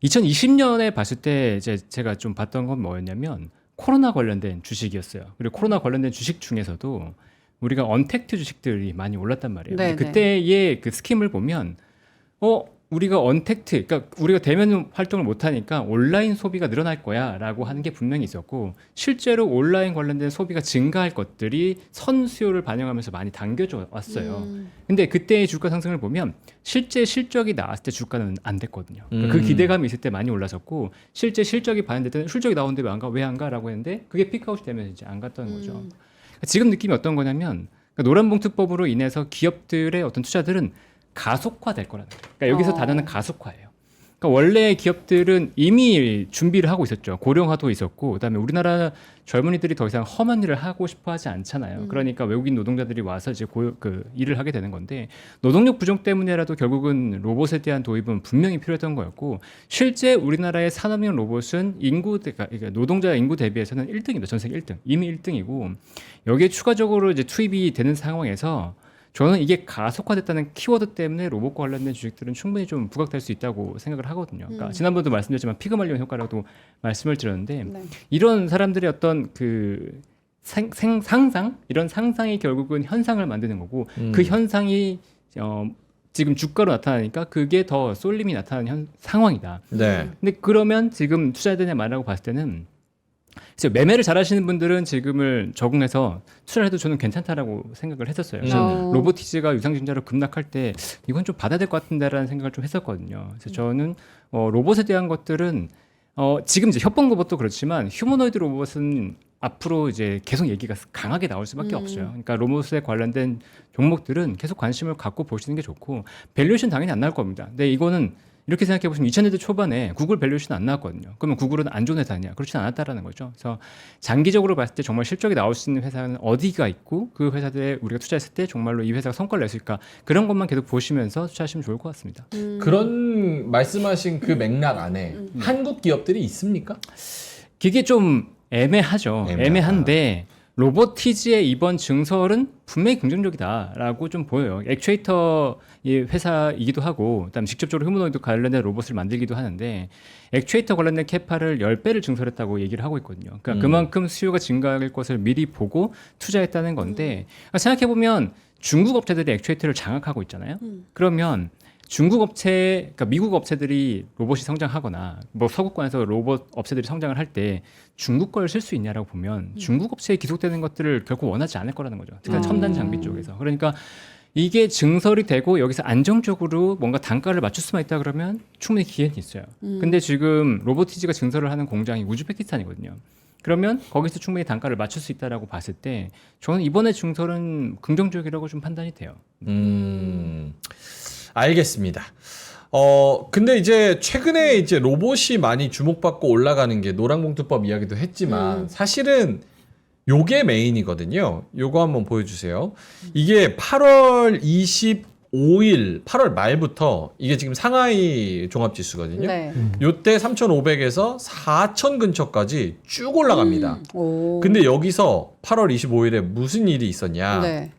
2020년에 봤을 때 이제 제가 좀 봤던 건 뭐였냐면 코로나 관련된 주식이었어요. 그리고 코로나 관련된 주식 중에서도 우리가 언택트 주식들이 많이 올랐단 말이에요. 근데 그때의 그 스킴을 보면 우리가 언택트, 그러니까 우리가 대면 활동을 못 하니까 온라인 소비가 늘어날 거야라고 하는 게 분명히 있었고 실제로 온라인 관련된 소비가 증가할 것들이 선수요를 반영하면서 많이 당겨져 왔어요. 근데 그때의 주가 상승을 보면 실제 실적이 나왔을 때 주가는 안 됐거든요. 그러니까 그 기대감이 있을 때 많이 올라섰고 실제 실적이 반영될 때는 실적이 나오는데 왜 안 가라고 했는데 그게 피크아웃이 되면 이제 안 갔던 거죠. 그러니까 지금 느낌이 어떤 거냐면 그러니까 노란봉투법으로 인해서 기업들의 어떤 투자들은 가속화될 거라는 거예요. 그러니까 여기서 단어는 가속화예요. 그러니까 원래 기업들은 이미 준비를 하고 있었죠. 고령화도 있었고, 그다음에 우리나라 젊은이들이 더 이상 험한 일을 하고 싶어하지 않잖아요. 그러니까 외국인 노동자들이 와서 이제 일을 하게 되는 건데 노동력 부족 때문에라도 결국은 로봇에 대한 도입은 분명히 필요했던 거였고 실제 우리나라의 산업용 로봇은 그러니까 노동자 인구 대비해서는 1등입니다. 전 세계 1등. 이미 1등이고 여기에 추가적으로 이제 투입이 되는 상황에서 저는 이게 가속화됐다는 키워드 때문에 로봇과 관련된 주식들은 충분히 좀 부각될 수 있다고 생각을 하거든요. 그러니까 지난번도 말씀드렸지만 피그말리온 효과라고 말씀을 드렸는데 이런 사람들의 어떤 그 상상 이런 상상이 결국은 현상을 만드는 거고 그 현상이 지금 주가로 나타나니까 그게 더 쏠림이 나타나는 상황이다. 네. 근데 그러면 지금 투자되냐 말라고 봤을 때는 그래서 매매를 잘하시는 분들은 지금을 적응해서 투자를 해도 저는 괜찮다라고 생각을 했었어요. 그래서 로보티즈가 유상증자로 급락할 때 이건 좀 받아야 될 것 같은데라는 생각을 좀 했었거든요. 그래서 저는 로봇에 대한 것들은 지금 이제 협동 로봇도 그렇지만 휴머노이드 로봇은 앞으로 이제 계속 얘기가 강하게 나올 수밖에 없어요. 그러니까 로봇에 관련된 종목들은 계속 관심을 갖고 보시는 게 좋고 밸류에이션 당연히 안 나올 겁니다. 근데 이거는 이렇게 생각해 보시면 2000년대 초반에 구글 밸류에이션 안 나왔거든요. 그러면 구글은 안 좋은 회사냐? 그렇진 않았다라는 거죠. 그래서 장기적으로 봤을 때 정말 실적이 나올 수 있는 회사는 어디가 있고 그 회사들에 우리가 투자했을 때 정말로 이 회사가 성과를 낼 수 있을까? 그런 것만 계속 보시면서 투자하시면 좋을 것 같습니다. 그런 말씀하신 그 맥락 안에 한국 기업들이 있습니까? 그게 좀 애매하죠. 애매한데 로보티즈의 이번 증설은 분명히 긍정적이다라고 좀 보여요. 액추에이터 회사이기도 하고, 그다음 직접적으로 휴머노이드 관련된 로봇을 만들기도 하는데 액추에이터 관련된 캐파를 10배를 증설했다고 얘기를 하고 있거든요. 그러니까 그만큼 수요가 증가할 것을 미리 보고 투자했다는 건데 생각해 보면 중국 업체들이 액추에이터를 장악하고 있잖아요. 그러면 중국 업체, 그러니까 미국 업체들이 로봇이 성장하거나 뭐 서구권에서 로봇 업체들이 성장을 할 때 중국 걸 쓸 수 있냐라고 보면 중국 업체에 기속되는 것들을 결코 원하지 않을 거라는 거죠. 특히 첨단 장비 쪽에서. 그러니까 이게 증설이 되고 여기서 안정적으로 뭔가 단가를 맞출 수만 있다 그러면 충분히 기회는 있어요. 근데 지금 로보티즈가 증설을 하는 공장이 우즈베키스탄이거든요. 그러면 거기서 충분히 단가를 맞출 수 있다라고 봤을 때 저는 이번에 증설은 긍정적이라고 좀 판단이 돼요. 알겠습니다. 근데 이제 최근에 이제 로봇이 많이 주목받고 올라가는 게 노랑봉투법 이야기도 했지만 사실은 요게 메인이거든요. 요거 한번 보여주세요. 이게 8월 25일, 8월 말부터 이게 지금 상하이 종합지수거든요. 네. 요때 3,500에서 4,000 근처까지 쭉 올라갑니다. 오. 근데 여기서 8월 25일에 무슨 일이 있었냐. 네.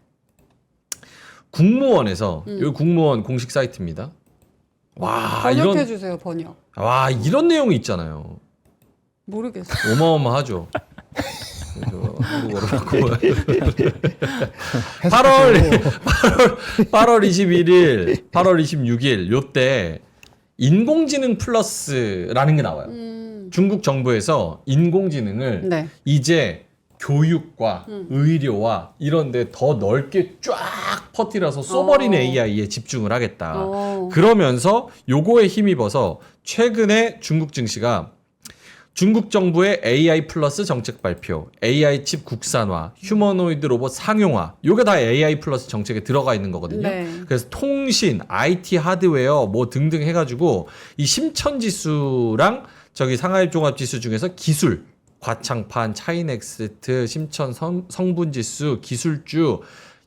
국무원에서 여기 국무원 공식 사이트입니다. 와, 번역해 주세요. 번역. 이런 내용이 있잖아요. 모르겠어요. 어마어마하죠. 그래서 한국어로 바꾸고 8월 21일, 8월 26일 요때 인공지능 플러스라는 게 나와요. 중국 정부에서 인공지능을 네. 이제 교육과 의료와 이런 데 더 넓게 쫙 퍼뜨려서 쏘버린 AI에 집중을 하겠다. 그러면서 요거에 힘입어서 최근에 중국 증시가 중국 정부의 AI 플러스 정책 발표, AI 칩 국산화, 휴머노이드 로봇 상용화, 요게 다 AI 플러스 정책에 들어가 있는 거거든요. 네. 그래서 통신, IT 하드웨어 뭐 등등 해가지고 이 심천지수랑 저기 상하이 종합지수 중에서 기술, 과창판, 차이넥스트, 심천 성분지수, 기술주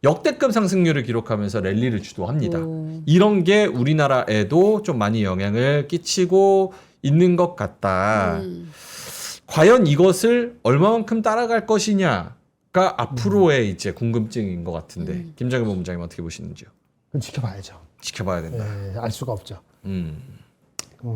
역대급 상승률을 기록하면서 랠리를 주도합니다. 이런 게 우리나라에도 좀 많이 영향을 끼치고 있는 것 같다. 과연 이것을 얼마만큼 따라갈 것이냐가 앞으로의 이제 궁금증인 것 같은데 김정일 본부장님 어떻게 보시는지요? 그건 지켜봐야죠. 지켜봐야 된다. 네, 알 수가 없죠.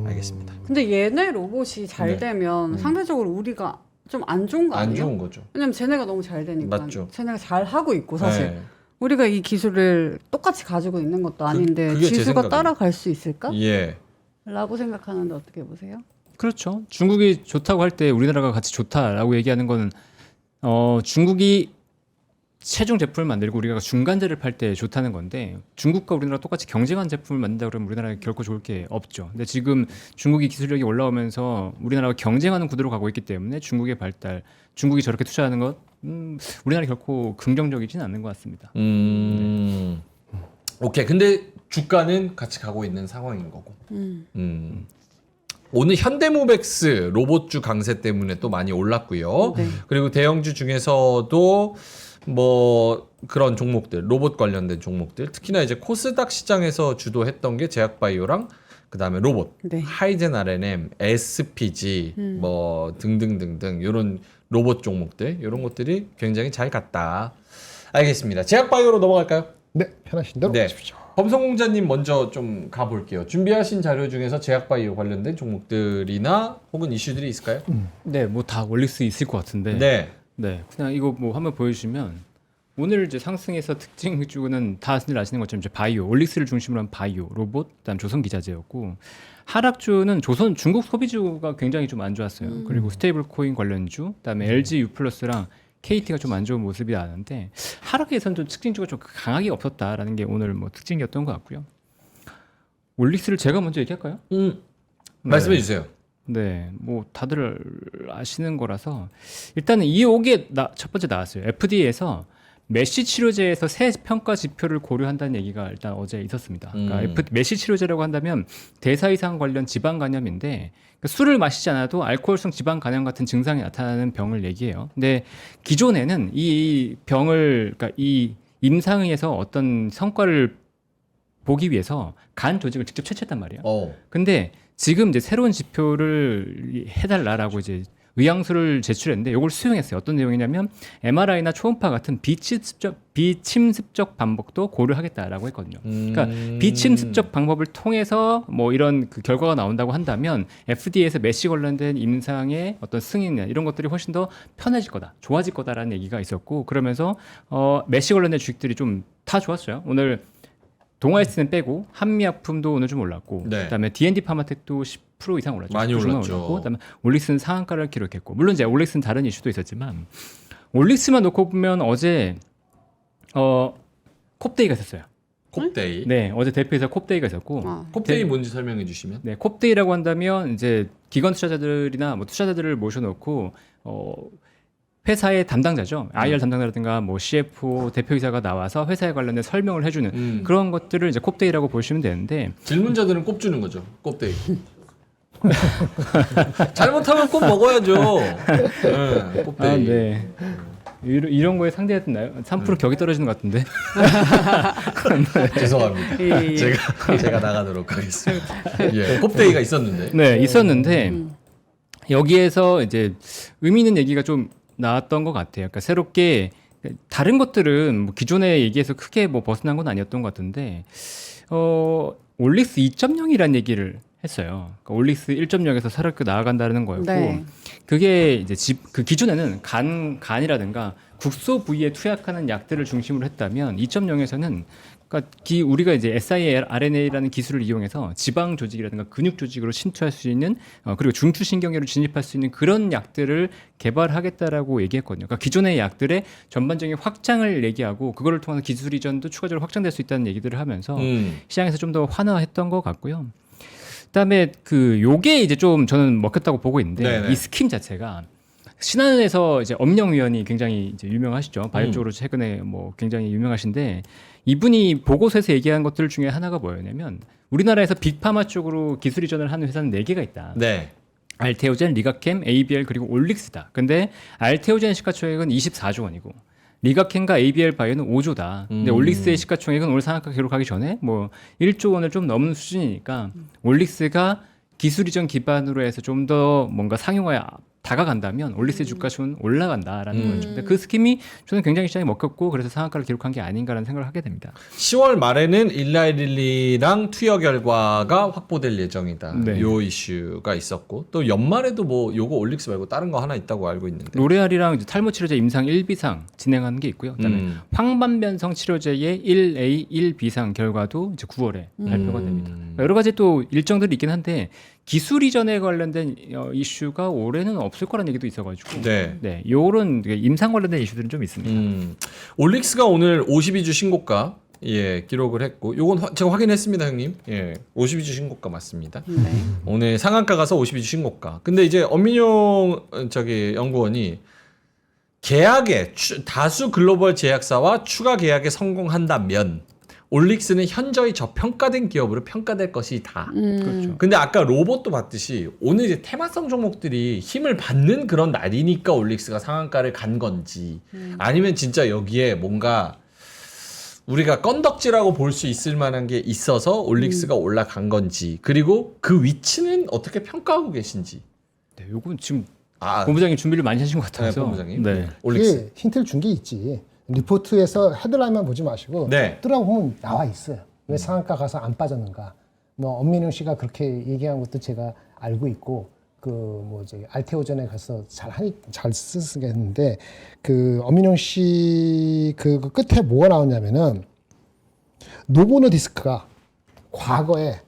알겠습니다. 근데 얘네 로봇이 잘 네. 되면 상대적으로 우리가 좀 안 좋은 거 안 아니에요? 좋은 거죠. 왜냐면 쟤네가 너무 잘 되니까. 맞죠. 쟤네가 잘 하고 있고 사실. 네. 우리가 이 기술을 똑같이 가지고 있는 것도 아닌데 그게 제 지수가 생각이에요. 따라갈 수 있을까? 예. 라고 생각하는데 어떻게 보세요? 그렇죠. 중국이 좋다고 할 때 우리나라가 같이 좋다라고 얘기하는 거는 중국이 최종 제품을 만들고 우리가 중간재를 팔 때 좋다는 건데 중국과 우리나라 똑같이 경쟁한 제품을 만든다 그러면 우리나라에 결코 좋을 게 없죠. 근데 지금 중국이 기술력이 올라오면서 우리나라가 경쟁하는 구도로 가고 있기 때문에 중국의 발달, 중국이 저렇게 투자하는 것 우리나라 결코 긍정적이진 않는 것 같습니다. 오케이. 근데 주가는 같이 가고 있는 상황인 거고. 오늘 현대모백스 로봇주 강세 때문에 또 많이 올랐고요. 네. 그리고 대형주 중에서도 뭐 그런 종목들, 로봇 관련된 종목들, 특히나 이제 코스닥 시장에서 주도했던 게 제약바이오랑 그다음에 로봇, 네. 하이젠 R&M, SPG 뭐 등등등등 이런 로봇 종목들 이런 것들이 굉장히 잘 갔다. 알겠습니다. 제약바이오로 넘어갈까요? 네, 편하신 대로 네. 하십시오. 범성공자님 먼저 좀 가볼게요. 준비하신 자료 중에서 제약바이오 관련된 종목들이나 혹은 이슈들이 있을까요? 네, 뭐 다 올릴 수 있을 것 같은데. 네. 네, 그냥 이거 뭐 한번 보여주시면 오늘 이제 상승에서 특징주는 다들 아시는 것처럼 이제 바이오, 올릭스를 중심으로 한 바이오, 로봇, 그다음 조선기자재였고 하락주는 조선 중국 소비주가 굉장히 좀 안 좋았어요. 그리고 스테이블 코인 관련주, 그다음에 LG U+랑 KT가 좀 안 좋은 모습이 나는데 하락에서는 좀 특징주가 좀 강하게 없었다라는 게 오늘 뭐 특징이었던 것 같고요. 올릭스를 제가 먼저 얘기할까요? 말씀해 주세요. 네, 뭐 다들 아시는 거라서 일단은 이 옥에 첫 번째 나왔어요. FDA에서 메시 치료제에서 새 평가 지표를 고려한다는 얘기가 일단 어제 있었습니다. 그러니까 메시 치료제라고 한다면 대사 이상 관련 지방 간염인데 그러니까 술을 마시지 않아도 알코올성 지방 간염 같은 증상이 나타나는 병을 얘기해요. 근데 기존에는 이 병을 그러니까 이 임상에서 어떤 성과를 보기 위해서 간 조직을 직접 채취했단 말이에요. 근데 지금 이제 새로운 지표를 해달라라고 이제 의향서를 제출했는데 이걸 수용했어요. 어떤 내용이냐면 MRI나 초음파 같은 비침습적 방법도 고려하겠다라고 했거든요. 그러니까 비침습적 방법을 통해서 뭐 이런 그 결과가 나온다고 한다면 FDA에서 메시 관련된 임상의 어떤 승인이나 이런 것들이 훨씬 더 편해질 거다, 좋아질 거다라는 얘기가 있었고 그러면서 메시 관련된 주식들이 좀 다 좋았어요. 오늘 동아에스는 빼고 한미약품도 오늘 좀 올랐고 네. 그다음에 D&D 파마텍도 10% 이상 올랐죠. 많이 10% 올랐죠. 올랐고, 그다음에 올릭스는 상한가를 기록했고 물론 이제 올릭스는 다른 이슈도 있었지만 올릭스만 놓고 보면 어제 콥데이가 있었어요. 콥데이. 네, 어제 대표에서 콥데이가 있었고 콥데이 뭔지 설명해 주시면. 네, 콥데이라고 한다면 이제 기관 투자자들이나 뭐 투자자들을 모셔놓고 회사의 담당자죠. IR 담당자라든가 뭐 CFO 대표이사가 나와서 회사에 관련된 설명을 해주는 그런 것들을 이제 콥데이라고 보시면 되는데 질문자들은 꼽주는 거죠. 꼽데이. 잘못하면 꼭 먹어야죠. 네, 꼽데이. 아, 네. 이런 거에 상대했나요? 3% 격이 떨어지는 것 같은데. 죄송합니다. 제가 나가도록 하겠습니다. 예, 꼽데이가 있었는데. 네, 있었는데 여기에서 이제 의미 있는 얘기가 좀 나왔던 것 같아요. 그러니까 새롭게 다른 것들은 뭐 기존에 얘기해서 크게 뭐 벗어난 건 아니었던 것 같은데 올릭스 2.0이라는 얘기를 했어요. 그러니까 올릭스 1.0에서 새롭게 나아간다는 거였고 네. 그게 이제 그 기존에는 간이라든가 국소 부위에 투약하는 약들을 중심으로 했다면 2.0에서는 그러니까 우리가 이제 siRNA라는 기술을 이용해서 지방 조직이라든가 근육 조직으로 침투할 수 있는 그리고 중추신경계로 진입할 수 있는 그런 약들을 개발하겠다라고 얘기했거든요. 그러니까 기존의 약들의 전반적인 확장을 얘기하고 그거를 통해서 기술 이전도 추가적으로 확장될 수 있다는 얘기들을 하면서 시장에서 좀 더 환호했던 것 같고요. 그다음에 요게 이제 좀 저는 먹혔다고 보고 있는데 네네. 이 스킨 자체가 신한은에서 이제 엄영위원이 굉장히 이제 유명하시죠. 바이오 쪽으로 최근에 뭐 굉장히 유명하신데 이분이 보고서에서 얘기한 것들 중에 하나가 뭐였냐면 우리나라에서 빅파마 쪽으로 기술 이전을 하는 회사는 4개가 있다. 네. 알테오젠, 리가캠, ABL 그리고 올릭스다. 근데 알테오젠 시가총액은 24조 원이고 리가캠과 ABL 바이오는 5조다. 근데 올릭스의 시가총액은 올 상한가 기록하기 전에 뭐 1조 원을 좀 넘는 수준이니까 올릭스가 기술 이전 기반으로 해서 좀 더 뭔가 상용화에 다가간다면 올릭스의 주가는 올라간다라는 거죠. 근데 그 스킴이 저는 굉장히 시장에 먹혔고 그래서 상한가를 기록한 게 아닌가라는 생각을 하게 됩니다. 10월 말에는 일라이릴리랑 투여 결과가 확보될 예정이다. 네. 요 이슈가 있었고 또 연말에도 뭐 요거 올릭스 말고 다른 거 하나 있다고 알고 있는데. 로레알이랑 이제 탈모 치료제 임상 1비상 진행하는 게 있고요. 그다음에 황반변성 치료제의 1A, 1B상 결과도 이제 9월에 발표가 됩니다. 여러 가지 또 일정들이 있긴 한데 기술 이전에 관련된 이슈가 올해는 없을 거라는 얘기도 있어가지고 네. 요런 임상 관련된 이슈들은 좀 있습니다. 올릭스가 오늘 52주 신고가 기록을 했고 요건 제가 확인했습니다, 형님. 52주 신고가 맞습니다. 오늘 상한가 가서 52주 신고가. 근데 이제 엄민용 연구원이 계약에 다수 글로벌 제약사와 추가 계약에 성공한다면 올릭스는 현저히 저평가된 기업으로 평가될 것이다. 그렇죠. 근데 아까 로봇도 봤듯이 오늘 이제 테마성 종목들이 힘을 받는 그런 날이니까 올릭스가 상한가를 간 건지 아니면 진짜 여기에 뭔가 우리가 건덕지라고 볼 수 있을 만한 게 있어서 올릭스가 올라간 건지 그리고 그 위치는 어떻게 평가하고 계신지. 네, 요건 지금 본부장님 준비를 많이 하신 것 같아서. 네, 본부장님. 네. 올릭스. 그게 힌트를 준 게 있지. 리포트에서 헤드라인만 보지 마시고 들어보면 나와 있어요. 왜 상한가 가서 안 빠졌는가. 뭐 엄민영 씨가 그렇게 얘기한 것도 제가 알고 있고 저기 알테오전에 가서 잘 쓰겠는데 그 엄민영 씨 그 끝에 뭐가 나오냐면은 노보노디스크가 과거에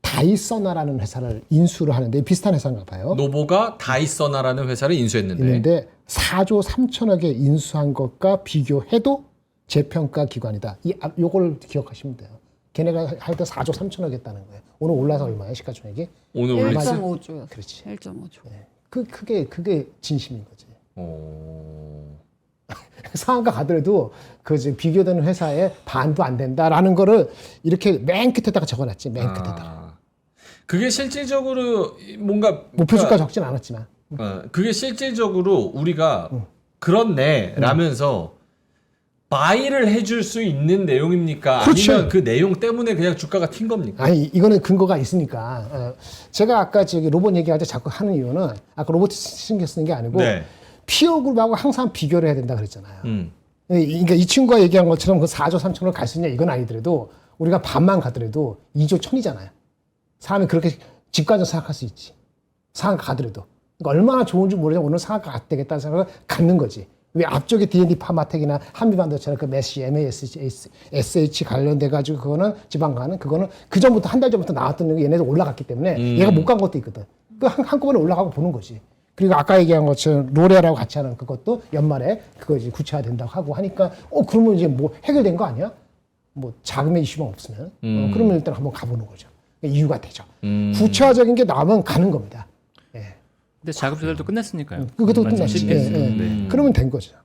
다이서나라는 회사를 인수를 하는데 비슷한 회사인가 봐요. 노보가 다이서나라는 회사를 인수했는데 있는데 4조 3천억에 인수한 것과 비교해도 재평가 기관이다. 요걸 기억하시면 돼요. 걔네가 할 때 4조 3천억 했다는 거예요. 오늘 올라서 얼마예요? 시가총액이? 오늘 올릭스 1.5조였어요. 그렇지. 1.5조. 네. 그게 진심인 거지. 어... 상한가 가더라도 그 지금 비교되는 회사에 반도 안 된다라는 거를 이렇게 맨 끝에다가 적어놨지. 맨 끝에다가. 그게 실질적으로 뭔가 목표주가 적진 않았지만. 그게 실질적으로 우리가 그렇네라면서 바이를 해줄 수 있는 내용입니까? 그렇죠. 아니면 그 내용 때문에 그냥 주가가 튄 겁니까? 아니 이거는 근거가 있으니까. 제가 아까 저기 로봇 얘기할 때 자꾸 하는 이유는 아까 로봇 신경 쓰는 게 아니고 네. 피어 그룹하고 항상 비교를 해야 된다 그랬잖아요. 그러니까 이 친구가 얘기한 것처럼 그 4조 3천을 갈 수 있냐 이건 아니더라도 우리가 반만 가더라도 2조 1천이잖아요. 사람이 그렇게 집까지 생각할 수 있지. 상한가 가더라도. 그러니까 얼마나 좋은지 모르지만 오늘 상한가 가야 되겠다는 생각을 갖는 거지. 왜 앞쪽에 D&D 파마텍이나 한미반도체나 그 메시, MASH 관련돼 가지고 그거는 지방가는 그거는 그 전부터 한 달 전부터 나왔던 게 얘네들 올라갔기 때문에 얘가 못 간 것도 있거든. 그 한꺼번에 올라가고 보는 거지. 그리고 아까 얘기한 것처럼 로레라고 같이 하는 그것도 연말에 그거 이제 구체화된다고 하고 하니까 그러면 이제 뭐 해결된 거 아니야? 뭐 자금의 이슈만 없으면 그러면 일단 한번 가보는 거죠. 이유가 되죠. 구체화적인 게 나오면 가는 겁니다. 예. 근데 자금 조달도 끝났으니까요. 그것도 맞죠? 끝났지. 쉽게 예, 했어요. 예. 네. 그러면 된 거죠.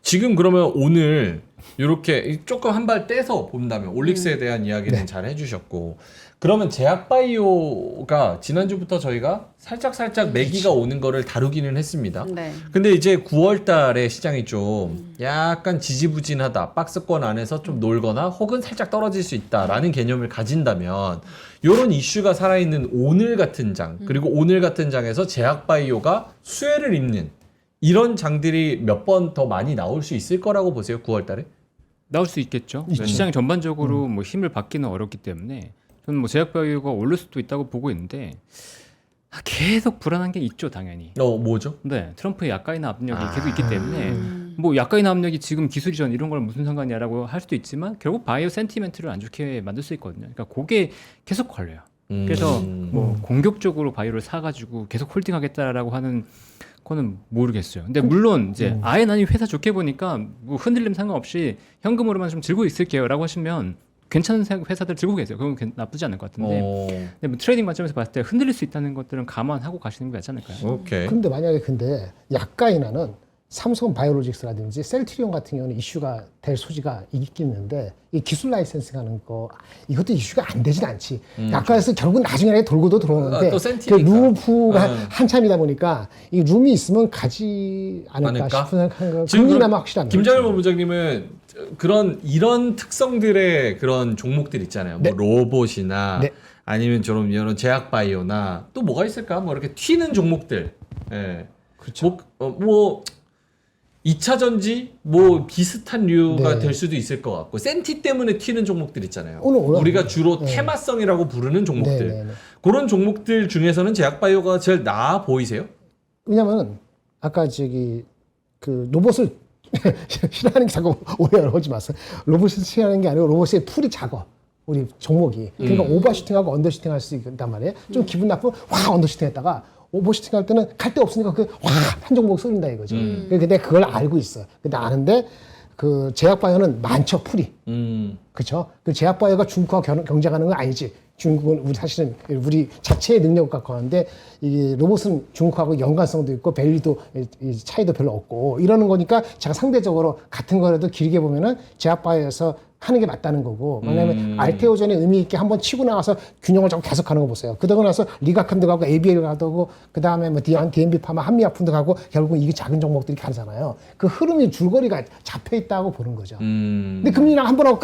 지금 그러면 오늘 이렇게 조금 한 발 떼서 본다면 올릭스에 대한 이야기는 잘 해주셨고 그러면 제약바이오가 지난주부터 저희가 살짝 매기가 오는 거를 다루기는 했습니다. 네. 근데 이제 9월 달에 시장이 좀 약간 지지부진하다. 박스권 안에서 좀 놀거나 혹은 살짝 떨어질 수 있다라는 개념을 가진다면 이런 이슈가 살아있는 오늘 같은 장 그리고 오늘 같은 장에서 제약바이오가 수혜를 입는 이런 장들이 몇 번 더 많이 나올 수 있을 거라고 보세요. 9월 달에? 나올 수 있겠죠. 그러니까 시장이 전반적으로 뭐 힘을 받기는 어렵기 때문에 저는 뭐 제약바이오가 오를 수도 있다고 보고 있는데 계속 불안한 게 있죠, 당연히. 뭐죠? 네, 트럼프의 약가이나 압력이 계속 있기 때문에 뭐 약가이나 압력이 지금 기술이전 이런 걸 무슨 상관이야라고 할 수도 있지만 결국 바이오 센티멘트를 안 좋게 만들 수 있거든요. 그러니까 그게 계속 걸려요. 그래서 뭐 공격적으로 바이오를 사가지고 계속 홀딩하겠다라고 하는 거는 모르겠어요. 근데 물론 이제 아예 나는 회사 좋게 보니까 뭐 흔들림 상관없이 현금으로만 좀 들고 있을게요라고 하시면 괜찮은 회사들 들고 계세요. 그건 나쁘지 않을 것 같은데. 근데 뭐 트레이딩 관점에서 봤을 때 흔들릴 수 있다는 것들은 감안하고 가시는 게 낫지 않을까요? 오케이. 근데 만약에 약가인하는 삼성 바이오로직스라든지 셀트리온 같은 경우는 이슈가 될 소지가 있긴 있는데 이 기술 라이센스 하는 거 이것도 이슈가 안 되진 않지. 약가에서 결국 나중에 돌고도 들어오는데 또 그 센티니까. 루프가 한참이다 보니까 이 룸이 있으면 가지 않을까 싶은 생각은 금리나마 확실한 김장일 본부장님은 이런 특성들의 그런 종목들 있잖아요. 뭐 로봇이나 네. 아니면 이런 제약바이오나 또 뭐가 있을까? 뭐 이렇게 튀는 종목들. 예. 그렇죠. 뭐 2차 전지 뭐 비슷한 류가 네. 될 수도 있을 것 같고 센티 때문에 튀는 종목들 있잖아요. 오늘 우리가 주로 테마성이라고 부르는 종목들. 네. 그런 종목들 중에서는 제약바이오가 제일 나아 보이세요? 왜냐면 아까 그 로봇을 싫어하는 게 자꾸 오해를 하지 마세요. 로봇을 싫어하는 게 아니고 로봇의 풀이 작아. 우리 종목이. 그러니까 오버슈팅하고 언더슈팅 할 수 있단 말이에요. 좀 기분 나쁘면 언더슈팅 했다가 오버슈팅 할 때는 갈 데 없으니까 한 종목 쏠린다 이거지. 근데 그걸 알고 있어. 근데 아는데 그 제약바이오는 많죠, 풀이. 그렇죠? 그 제약바이오가 중국하고 경쟁하는 건 아니지. 중국은 사실은 우리 자체의 능력을 갖고 하는데 이 로봇은 중국하고 연관성도 있고 밸류도 차이도 별로 없고 이러는 거니까 제가 상대적으로 같은 거라도 길게 보면은 제약바이오에서 하는 게 맞다는 거고. 왜냐면 알테오전에 의미 있게 한번 치고 나가서 균형을 잡고 계속 가는 거 보세요. 그러고 나서 리가컴도 가고 ABL 가고 그다음에 뭐 DNB 파마 한미약품도 가고 결국 이게 작은 종목들이 가잖아요. 그 흐름이 줄거리가 잡혀 있다고 보는 거죠. 근데 금리랑 한 번 하고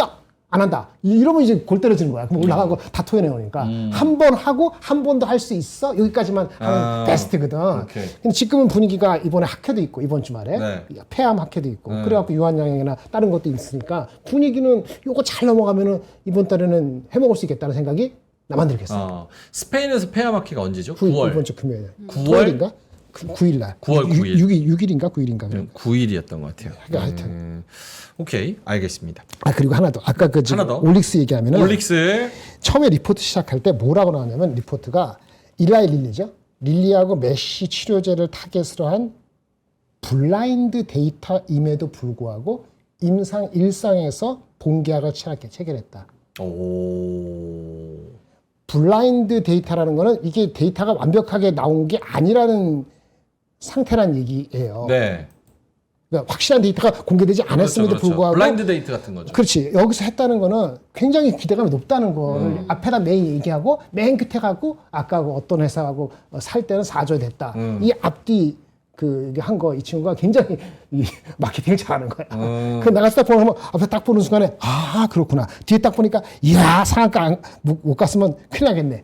안 한다. 이러면 이제 골 때려지는 거야. 그럼 올라가고 다 토해내오니까. 한 번 하고 한 번 더 할 수 있어? 여기까지만 하면 베스트거든. 오케이. 근데 지금은 분위기가 이번에 학회도 있고, 이번 주말에. 네. 폐암 학회도 있고. 그래갖고 유한양이나 다른 것도 있으니까 분위기는 요거 잘 넘어가면은 이번 달에는 해먹을 수 있겠다는 생각이 나만 들겠어. 스페인에서 페아마키가 언제죠? 9월 9월. 이번 주 금요일. 9월? 9월인가? 9일 날. 9월 9일. 6일인가 9일인가. 9일이었던 것 같아요. 하여튼. 오케이, 알겠습니다. 그리고 하나 더. 아까 그 지금 하나 더. 올릭스 얘기하면은 올릭스. 처음에 리포트 시작할 때 뭐라고 나왔냐면 리포트가 일라이 릴리죠. 릴리하고 메시 치료제를 타겟으로 한 블라인드 데이터임에도 불구하고 일상에서 본계약을 체결했다. 오. 블라인드 데이터라는 거는 이게 데이터가 완벽하게 나온 게 아니라는 상태란 얘기예요. 네. 그러니까 확실한 데이터가 공개되지 않았음에도 불구하고 블라인드 데이트 같은 거죠. 그렇지. 여기서 했다는 거는 굉장히 기대감이 높다는 거를 앞에다 매일 얘기하고 맨 끝에 가고 아까 그 어떤 회사하고 살 때는 4조 됐다. 이 앞뒤 한 거 이 친구가 굉장히 이 마케팅을 잘하는 거야. 그 나가서 딱 보면 앞에 딱 보는 순간에 그렇구나. 뒤에 딱 보니까 이야 상한가 못 갔으면 큰일 나겠네.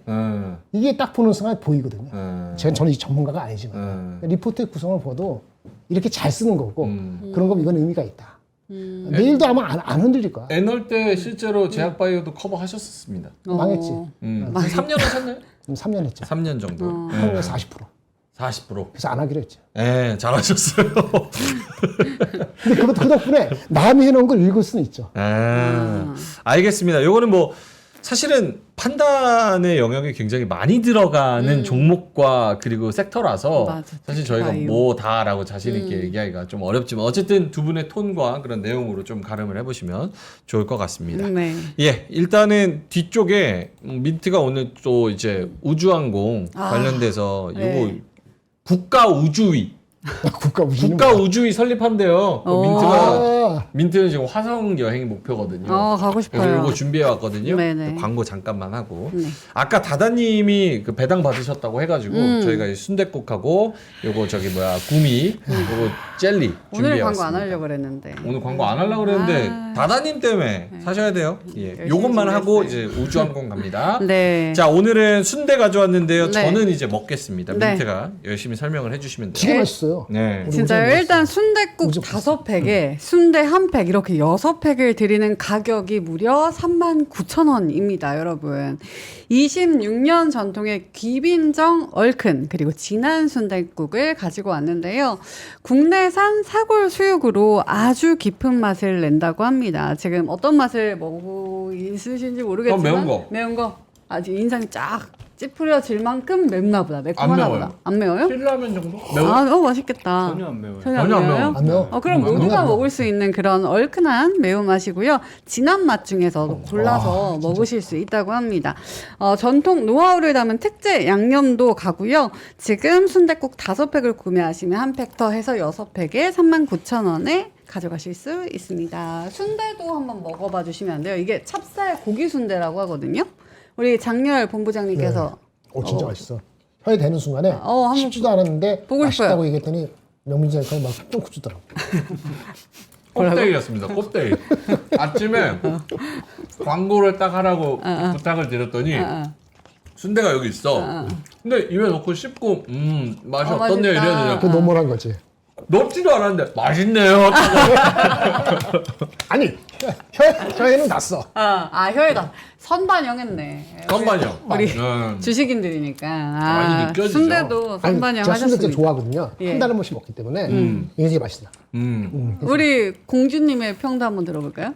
이게 딱 보는 순간에 보이거든요. 저는 이 전문가가 아니지만 리포트의 구성을 봐도 이렇게 잘 쓰는 거고 그런 거 이건 의미가 있다. 내일도 아마 안 흔들릴 거야. 애널 때 실제로 제약바이오도 커버하셨었습니다. 망했지. 3년 하셨나요? 3년 했죠. 3년 정도. 한국에 40%. 40%. 그래서 안 하기로 했죠. 네, 잘하셨어요. 근데 그 덕분에 남이 해놓은 걸 읽을 수는 있죠. 알겠습니다. 요거는 뭐 사실은 판단의 영역이 굉장히 많이 들어가는 종목과 그리고 섹터라서 맞아, 사실 저희가 바이오. 뭐다라고 자신 있게 얘기하기가 좀 어렵지만 어쨌든 두 분의 톤과 그런 내용으로 좀 가름을 해보시면 좋을 것 같습니다. 네. 예, 일단은 뒤쪽에 민트가 오늘 또 이제 우주항공 관련돼서 요거 네. 국가 우주위 국가 우주는 국가 우주위 설립한대요. 아, 민트는 지금 화성 여행이 목표거든요. 가고 그래서 싶어요. 이거 준비해 왔거든요. 네네. 광고 잠깐만 하고. 네. 아까 다다님이 그 배당 받으셨다고 해가지고 저희가 이 순댓국하고 요거 구미 요거 젤리 오늘 준비해 광고 왔습니다. 안 하려고 그랬는데. 오늘 광고 안 하려고 그랬는데 다다님 때문에 사셔야 돼요. 예. 열심히 요것만 하고 준비했어요. 이제 우주항공 갑니다. 네. 자, 오늘은 순대 가져왔는데요. 네. 저는 이제 먹겠습니다. 네. 민트가 열심히 설명을 해주시면 돼요. 되게 맛있어요. 네. 우리 진짜요. 우주 일단 순댓국 우주 5팩에 순대 1팩 이렇게 6팩을 드리는 가격이 무려 39,000원입니다, 여러분. 26년 전통의 귀빈정 얼큰 그리고 진한 순댓국을 가지고 왔는데요. 국내산 사골 수육으로 아주 깊은 맛을 낸다고 합니다. 지금 어떤 맛을 먹고 있으신지 모르겠지만 매운 거. 매운 거. 아주 인상이 쫙 찌푸려질 만큼 맵나 보다. 매콤하나 매워요. 보다. 안 매워요? 신라면 정도? 맛있겠다. 전혀 안 매워요. 전혀 전혀 안 안 매워요? 매워. 안 매워. 그럼 안 모두가 매워. 먹을 수 있는 그런 얼큰한 매운맛이고요. 진한 맛 중에서 골라서 먹으실 수 있다고 합니다. 전통 노하우를 담은 특제 양념도 가고요. 지금 순댓국 5팩을 구매하시면 한 팩 더 해서 6팩에 39,000원에 가져가실 수 있습니다. 순대도 한번 먹어봐 주시면 안 돼요. 이게 찹쌀 고기 순대라고 하거든요. 우리 장렬 본부장님께서 진짜 맛있어. 혀에 대는 순간에 한번 쉽지도 않았는데 보고 맛있다고 싶어요. 얘기했더니 명민이 형이 막 똥 주더라고. 껍데기였습니다. 껍데기. 아침에 광고를 딱 하라고 부탁을 드렸더니 순대가 여기 있어. 근데 입에 넣고 씹고 맛이 어떻네요 맛있다. 이래야 그 되냐. 너무한 거지. 넣지도 않았는데 맛있네요. 아니 혀에는 났어. 혀에다 선반영했네. 선반영. 우리 음. 주식인들이니까 많이 느껴지죠. 순대도 아니, 선반영 제가 순대 하셨습니다. 좋아하거든요. 예. 한 달에 한 번씩 먹기 때문에 굉장히 맛있다. 우리 공주님의 평도 한번 들어볼까요?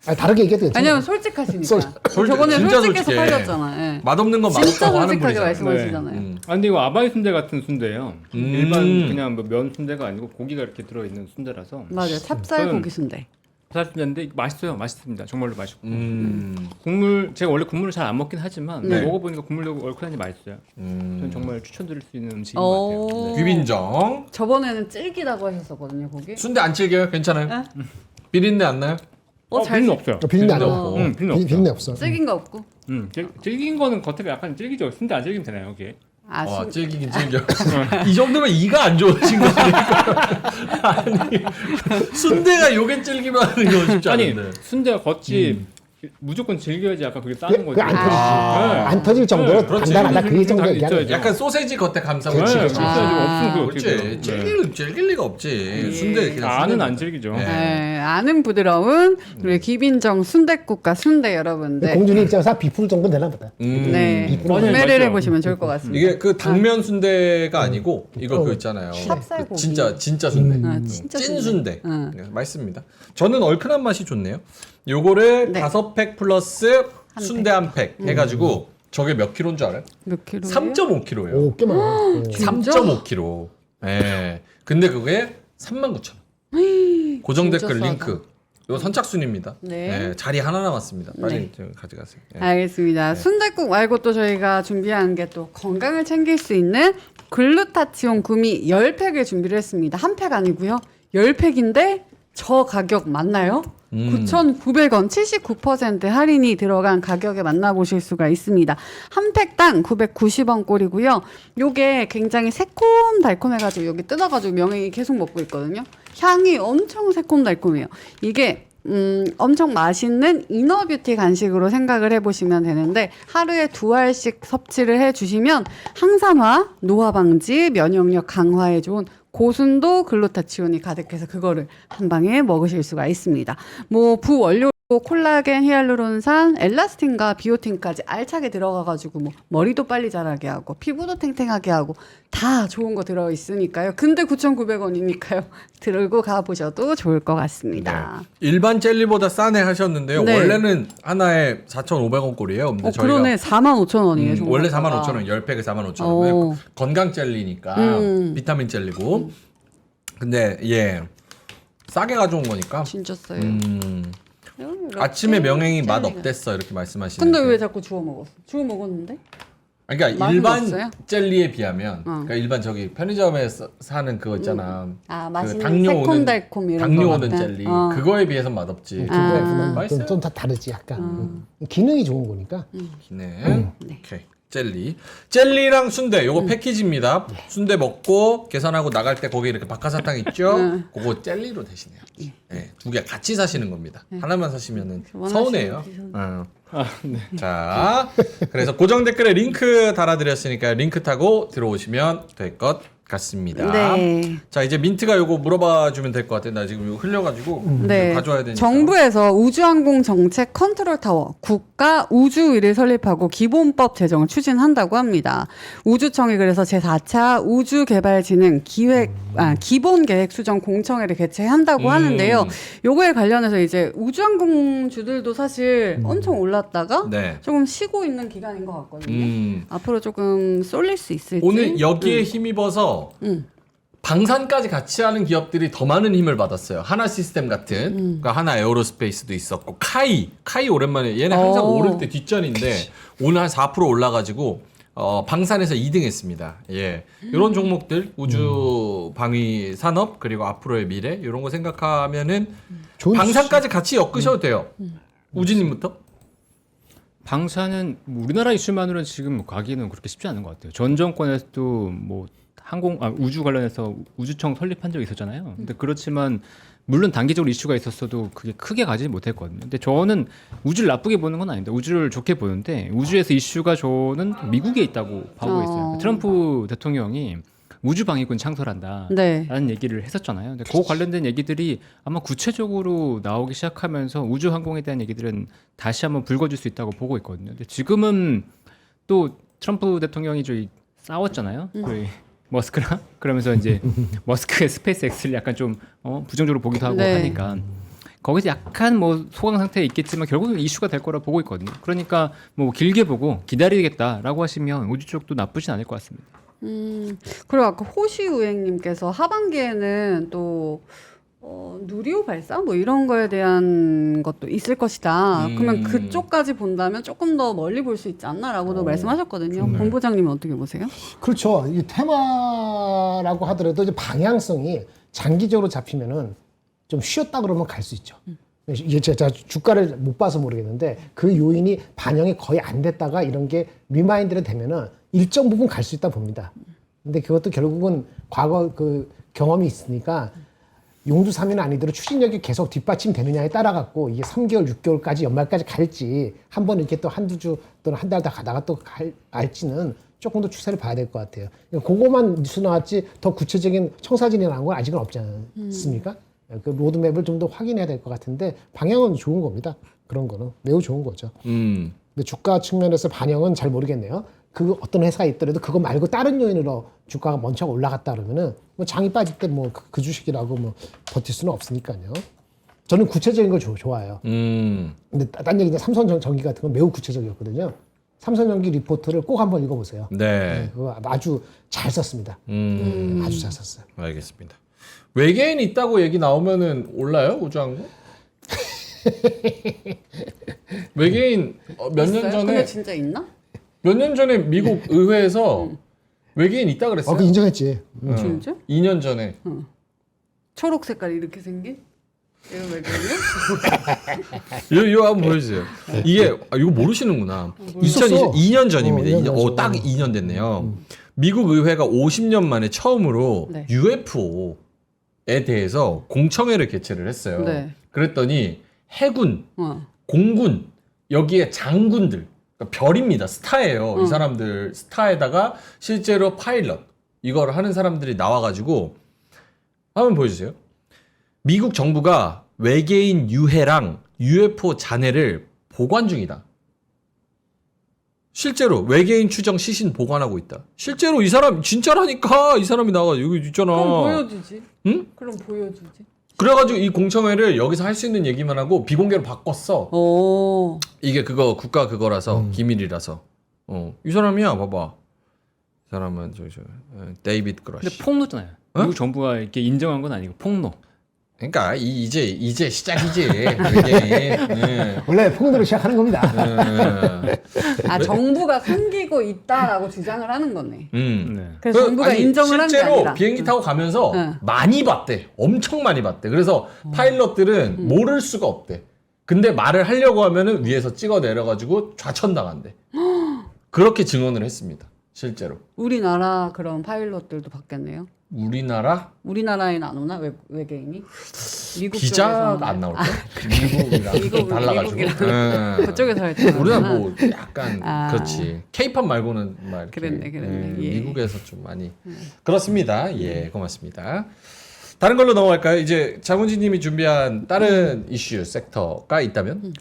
다르게 얘기해도 괜찮아요. 왜냐면 솔직하시니까. 솔- 저번에 진짜 솔직해서 솔직해. 팔렸잖아. 예. 맛없는 건 진짜 맛없다고 하는 솔직하게 분이잖아요. 말씀하시잖아요. 근데 이거 아바이 순대 같은 순대예요. 일반 그냥 뭐 면 순대가 아니고 고기가 이렇게 들어 있는 순대라서. 맞아요. 찹쌀 저는 고기 순대. 찹쌀 순대인데 맛있어요. 맛있습니다. 정말로 맛있고. 국물 제가 원래 국물을 잘 안 먹긴 하지만 네. 먹어보니까 국물도 얼큰하니 맛있어요. 저는 정말 추천드릴 수 있는 음식인 것 오. 같아요. 네. 귀빈정. 저번에는 질기다고 하셨었거든요, 고기. 순대 안 질겨요? 괜찮아요? 비린내 안 나요? 비린내 없어요. 비린내 안 비린내 나고. 없고. 비린내 없어. 질긴 거 없고. 질긴 거는 겉에 약간 질기죠. 순대 안 질기면 되나요, 이게? 와, 질기긴 질겨. 이 정도면 이가 안 좋으신 거 아닙니까? 아니, 순대가 요게 질기만 하는 거 쉽지 아니 않은데. 순대가 겉이 무조건 즐겨야지 약간 그게 싸는 거죠. 그안 터지지. 아. 안 터질 정도로 그렇지. 단단하다. 그게 정도 당연히 얘기하는 있어야죠. 거야. 약간 소세지 겉에 감싸고 그렇지, 그렇지. 그렇지. 없으면 그게 그렇지. 어떻게 질길 리가 없지. 순대 그냥 아는 순대 안 즐기죠. 네. 네, 아는 부드러운 우리 기빈정 순댓국과 순대 여러분들. 공준이 입장에서 비풀 정도 되나 보다. 네, 비프로 구매를 맞죠. 해보시면 좋을 것 같습니다. 이게 그 당면 순대가 아니고 이거 그거 있잖아요. 찹쌀고기. 진짜 순대. 아, 진짜 찐 순대. 네, 응. 맛있습니다. 저는 얼큰한 맛이 좋네요. 요거를 네. 5팩 플러스 한 순대 한 팩 해가지고 저게 몇 킬로인 줄 알아요? 몇 킬로? 3.5킬로예요. 오, 꽤 많아. 진짜? 3.5kg. 예. 근데 그게 39,000원. 고정 진짜 댓글 싸다. 링크. 이거 선착순입니다. 네. 예, 자리 하나 남았습니다. 빨리 네. 좀 가져가세요. 예. 알겠습니다. 순댓국 말고 또 저희가 준비한 게 또 건강을 챙길 수 있는 글루타치온 구미 10팩을 준비를 했습니다. 한 팩 아니고요. 10팩인데 저 가격 맞나요? 9,900원 79% 할인이 들어간 가격에 만나보실 수가 있습니다. 한 팩당 990원 꼴이고요. 요게 굉장히 새콤달콤해가지고 여기 뜯어가지고 명행이 계속 먹고 있거든요. 향이 엄청 새콤달콤해요. 이게 엄청 맛있는 이너뷰티 간식으로 생각을 해보시면 되는데 하루에 2알씩 섭취를 해주시면 항산화, 노화 방지, 면역력 강화에 좋은 고순도 글루타치온이 가득해서 그거를 한 방에 먹으실 수가 있습니다. 뭐 부원료 콜라겐, 히알루론산, 엘라스틴과 비오틴까지 알차게 들어가가지고 뭐 머리도 빨리 자라게 하고 피부도 탱탱하게 하고 다 좋은 거 들어 있으니까요. 근데 9,900원이니까요. 들고 가보셔도 좋을 것 같습니다. 일반 젤리보다 싸네 하셨는데요. 네. 원래는 하나에 4,500원 꼴이에요. 근데 저희가 그러네. 45,000원이에요. 원래 45,000원, 10팩에 45,000원. 오. 건강 젤리니까 비타민 젤리고. 근데 예. 싸게 가져온 거니까. 진짜 써요. 이렇게 아침에 명행이 맛 젤리가. 어땠어? 이렇게 말씀하시는데. 근데 왜 자꾸 주워 먹었어? 주워 먹었는데? 그러니까 맛은 일반 없어요? 젤리에 비하면 그러니까 일반 저기 편의점에 사는 그거 있잖아. 아, 그 맛있는 새콤달콤 이런 당뇨 거 오는 같은? 젤리. 어. 그거에 비해서 맛없지. 맛있어요. 좀 다 다르지 약간. 기능이 좋은 거니까. 네. 오케이. 젤리랑 순대 요거 패키지입니다. 순대 먹고 계산하고 나갈 때 거기 이렇게 박하사탕 있죠? 그거 젤리로 대신해요. 네, 두 개 같이 사시는 겁니다. 하나만 사시면은 서운해요. 자, 그래서 고정 댓글에 링크 달아드렸으니까 링크 타고 들어오시면 될 것 같습니다. 네. 자, 이제 민트가 요거 물어봐 주면 될 것 같아. 나 지금 이거 흘려가지고 네. 가져와야 되니까. 정부에서 우주항공 정책 컨트롤 타워 국가 우주위를 설립하고 기본법 제정을 추진한다고 합니다. 우주청이 그래서 제4차 우주개발진흥 기본 계획 수정 공청회를 개최한다고 하는데요. 요거에 관련해서 이제 우주항공주들도 사실 엄청 올랐다가 네. 조금 쉬고 있는 기간인 것 같거든요. 앞으로 조금 쏠릴 수 있을지. 오늘 여기에 힘입어서 방산까지 같이 하는 기업들이 더 많은 힘을 받았어요. 하나 시스템 같은, 그러니까 하나 에어로스페이스도 있었고, 카이 오랜만에 얘네 항상 오를 때 뒷전인데 오늘 한 4% 올라가지고 방산에서 2등했습니다. 예, 이런 종목들 우주 방위 산업 그리고 앞으로의 미래 이런 거 생각하면은 좋은 방산까지 같이 엮으셔도 돼요. 우진님부터. 방사는 뭐 우리나라 이슈만으로는 지금 가기는 그렇게 쉽지 않은 것 같아요. 전 정권에서도 뭐 우주 관련해서 우주청 설립한 적이 있었잖아요. 근데 그렇지만 물론 단기적으로 이슈가 있었어도 그게 크게 가지 못했거든요. 근데 저는 우주를 나쁘게 보는 건 아닌데 우주를 좋게 보는데 우주에서 이슈가 저는 미국에 있다고 보고 있어요. 트럼프 대통령이 우주 방위군 창설한다. 네. 라는 얘기를 했었잖아요. 근데 그 관련된 얘기들이 아마 구체적으로 나오기 시작하면서 우주 항공에 대한 얘기들은 다시 한번 불거질 수 있다고 보고 있거든요. 근데 지금은 또 트럼프 대통령이 저희 싸웠잖아요. 저희 머스크랑 그러면서 이제 머스크의 스페이스 X를 약간 좀 부정적으로 보기도 하고 네. 하니까 거기서 약간 뭐 소강 상태에 있겠지만 결국은 이슈가 될 거라 보고 있거든요. 그러니까 뭐 길게 보고 기다리겠다라고 하시면 우주 쪽도 나쁘진 않을 것 같습니다. 그리고 아까 호시우행님께서 하반기에는 또 누리호 발사 뭐 이런 거에 대한 것도 있을 것이다. 그러면 그쪽까지 본다면 조금 더 멀리 볼 수 있지 않나라고도 말씀하셨거든요. 본부장님은 어떻게 보세요? 그렇죠. 이 테마라고 하더라도 이제 방향성이 장기적으로 잡히면은 좀 쉬었다 그러면 갈 수 있죠. 이게 제가 주가를 못 봐서 모르겠는데 그 요인이 반영이 거의 안 됐다가 이런 게 리마인드가 되면은 일정 부분 갈 수 있다 봅니다. 근데 그것도 결국은 과거 그 경험이 있으니까 용두 사면은 아니더라도 추진력이 계속 뒷받침되느냐에 따라 갖고 이게 3개월, 6개월까지 연말까지 갈지 한 번 이렇게 또 한두 주 또는 한 달 더 가다가 또 갈지는 조금 더 추세를 봐야 될 것 같아요. 그거만 뉴스 나왔지 더 구체적인 청사진이 나온 건 아직은 없지 않습니까? 그 로드맵을 좀 더 확인해야 될 것 같은데 방향은 좋은 겁니다. 그런 거는 매우 좋은 거죠. 근데 주가 측면에서 반영은 잘 모르겠네요. 그 어떤 회사가 있더라도 그거 말고 다른 요인으로 주가가 먼저 올라갔다 그러면은 뭐 장이 빠질 때 뭐 그 주식이라고 뭐 버틸 수는 없으니까요. 저는 구체적인 걸 좋아해요. 근데 딴 얘기는 삼성전기 같은 건 매우 구체적이었거든요. 삼성전기 리포트를 꼭 한번 읽어보세요. 네. 그거 아주 잘 썼습니다. 아주 잘 썼어요. 알겠습니다. 외계인 있다고 얘기 나오면은 올라요 우주항공? 외계인 몇 년 있어요? 전에 근데 진짜 있나? 몇 년 전에 미국 의회에서 외계인 있다 그랬어요. 그 인정했지. 진짜? 2년 전에. 초록 색깔 이렇게 생긴? 이거 외계인이야? 이거 한번 보여주세요. 이게 이거 모르시는구나. 있었어. 2년 전입니다. 2년 전이죠. 딱 2년 됐네요. 미국 의회가 50년 만에 처음으로 네. UFO에 대해서 공청회를 개최를 했어요. 네. 그랬더니 해군, 어. 공군, 여기에 장군들, 그러니까 별입니다. 스타예요. 이 사람들 스타에다가 실제로 파일럿 이걸 하는 사람들이 나와가지고 한번 보여주세요. 미국 정부가 외계인 유해랑 UFO 잔해를 보관 중이다. 실제로 외계인 추정 시신 보관하고 있다. 실제로 이 사람 진짜라니까 이 사람이 나와 여기 있잖아. 그럼 보여주지. 응? 그럼 보여주지. 그래가지고 이 공청회를 여기서 할 수 있는 얘기만 하고 비공개로 바꿨어. 오. 이게 그거 국가 그거라서 기밀이라서. 이 사람이야 봐봐. 이 사람은 저 데이비드 그러시. 근데 폭로잖아요. 미국 정부가 이렇게 인정한 건 아니고 폭로. 그러니까 이제 시작이지. 외계인. 네. 원래 폭로로 시작하는 겁니다. 아 정부가 숨기고 있다라고 주장을 하는 거네. 네. 그래서 정부가 인정을 한 게 실제로 아니라. 비행기 타고 가면서 응. 많이 봤대. 엄청 많이 봤대. 그래서 파일럿들은 모를 수가 없대. 근데 말을 하려고 하면은 위에서 찍어 내려가지고 좌천당한대. 그렇게 증언을 했습니다. 실제로. 우리나라 그런 파일럿들도 받겠네요. 우리나라에는 안 오나 외계인이? 미국 기자가 쪽에서 안 오나요? 나올 때. 미국이랑 달라가지고. 응. 그쪽에서 할 때는 우리는 뭐 약간 아. 그렇지. K-팝 말고는 막 이렇게, 그랬네. 예. 미국에서 좀 많이 그렇습니다. 예, 고맙습니다. 다른 걸로 넘어갈까요? 이제 장훈진님이 준비한 다른 이슈 섹터가 있다면?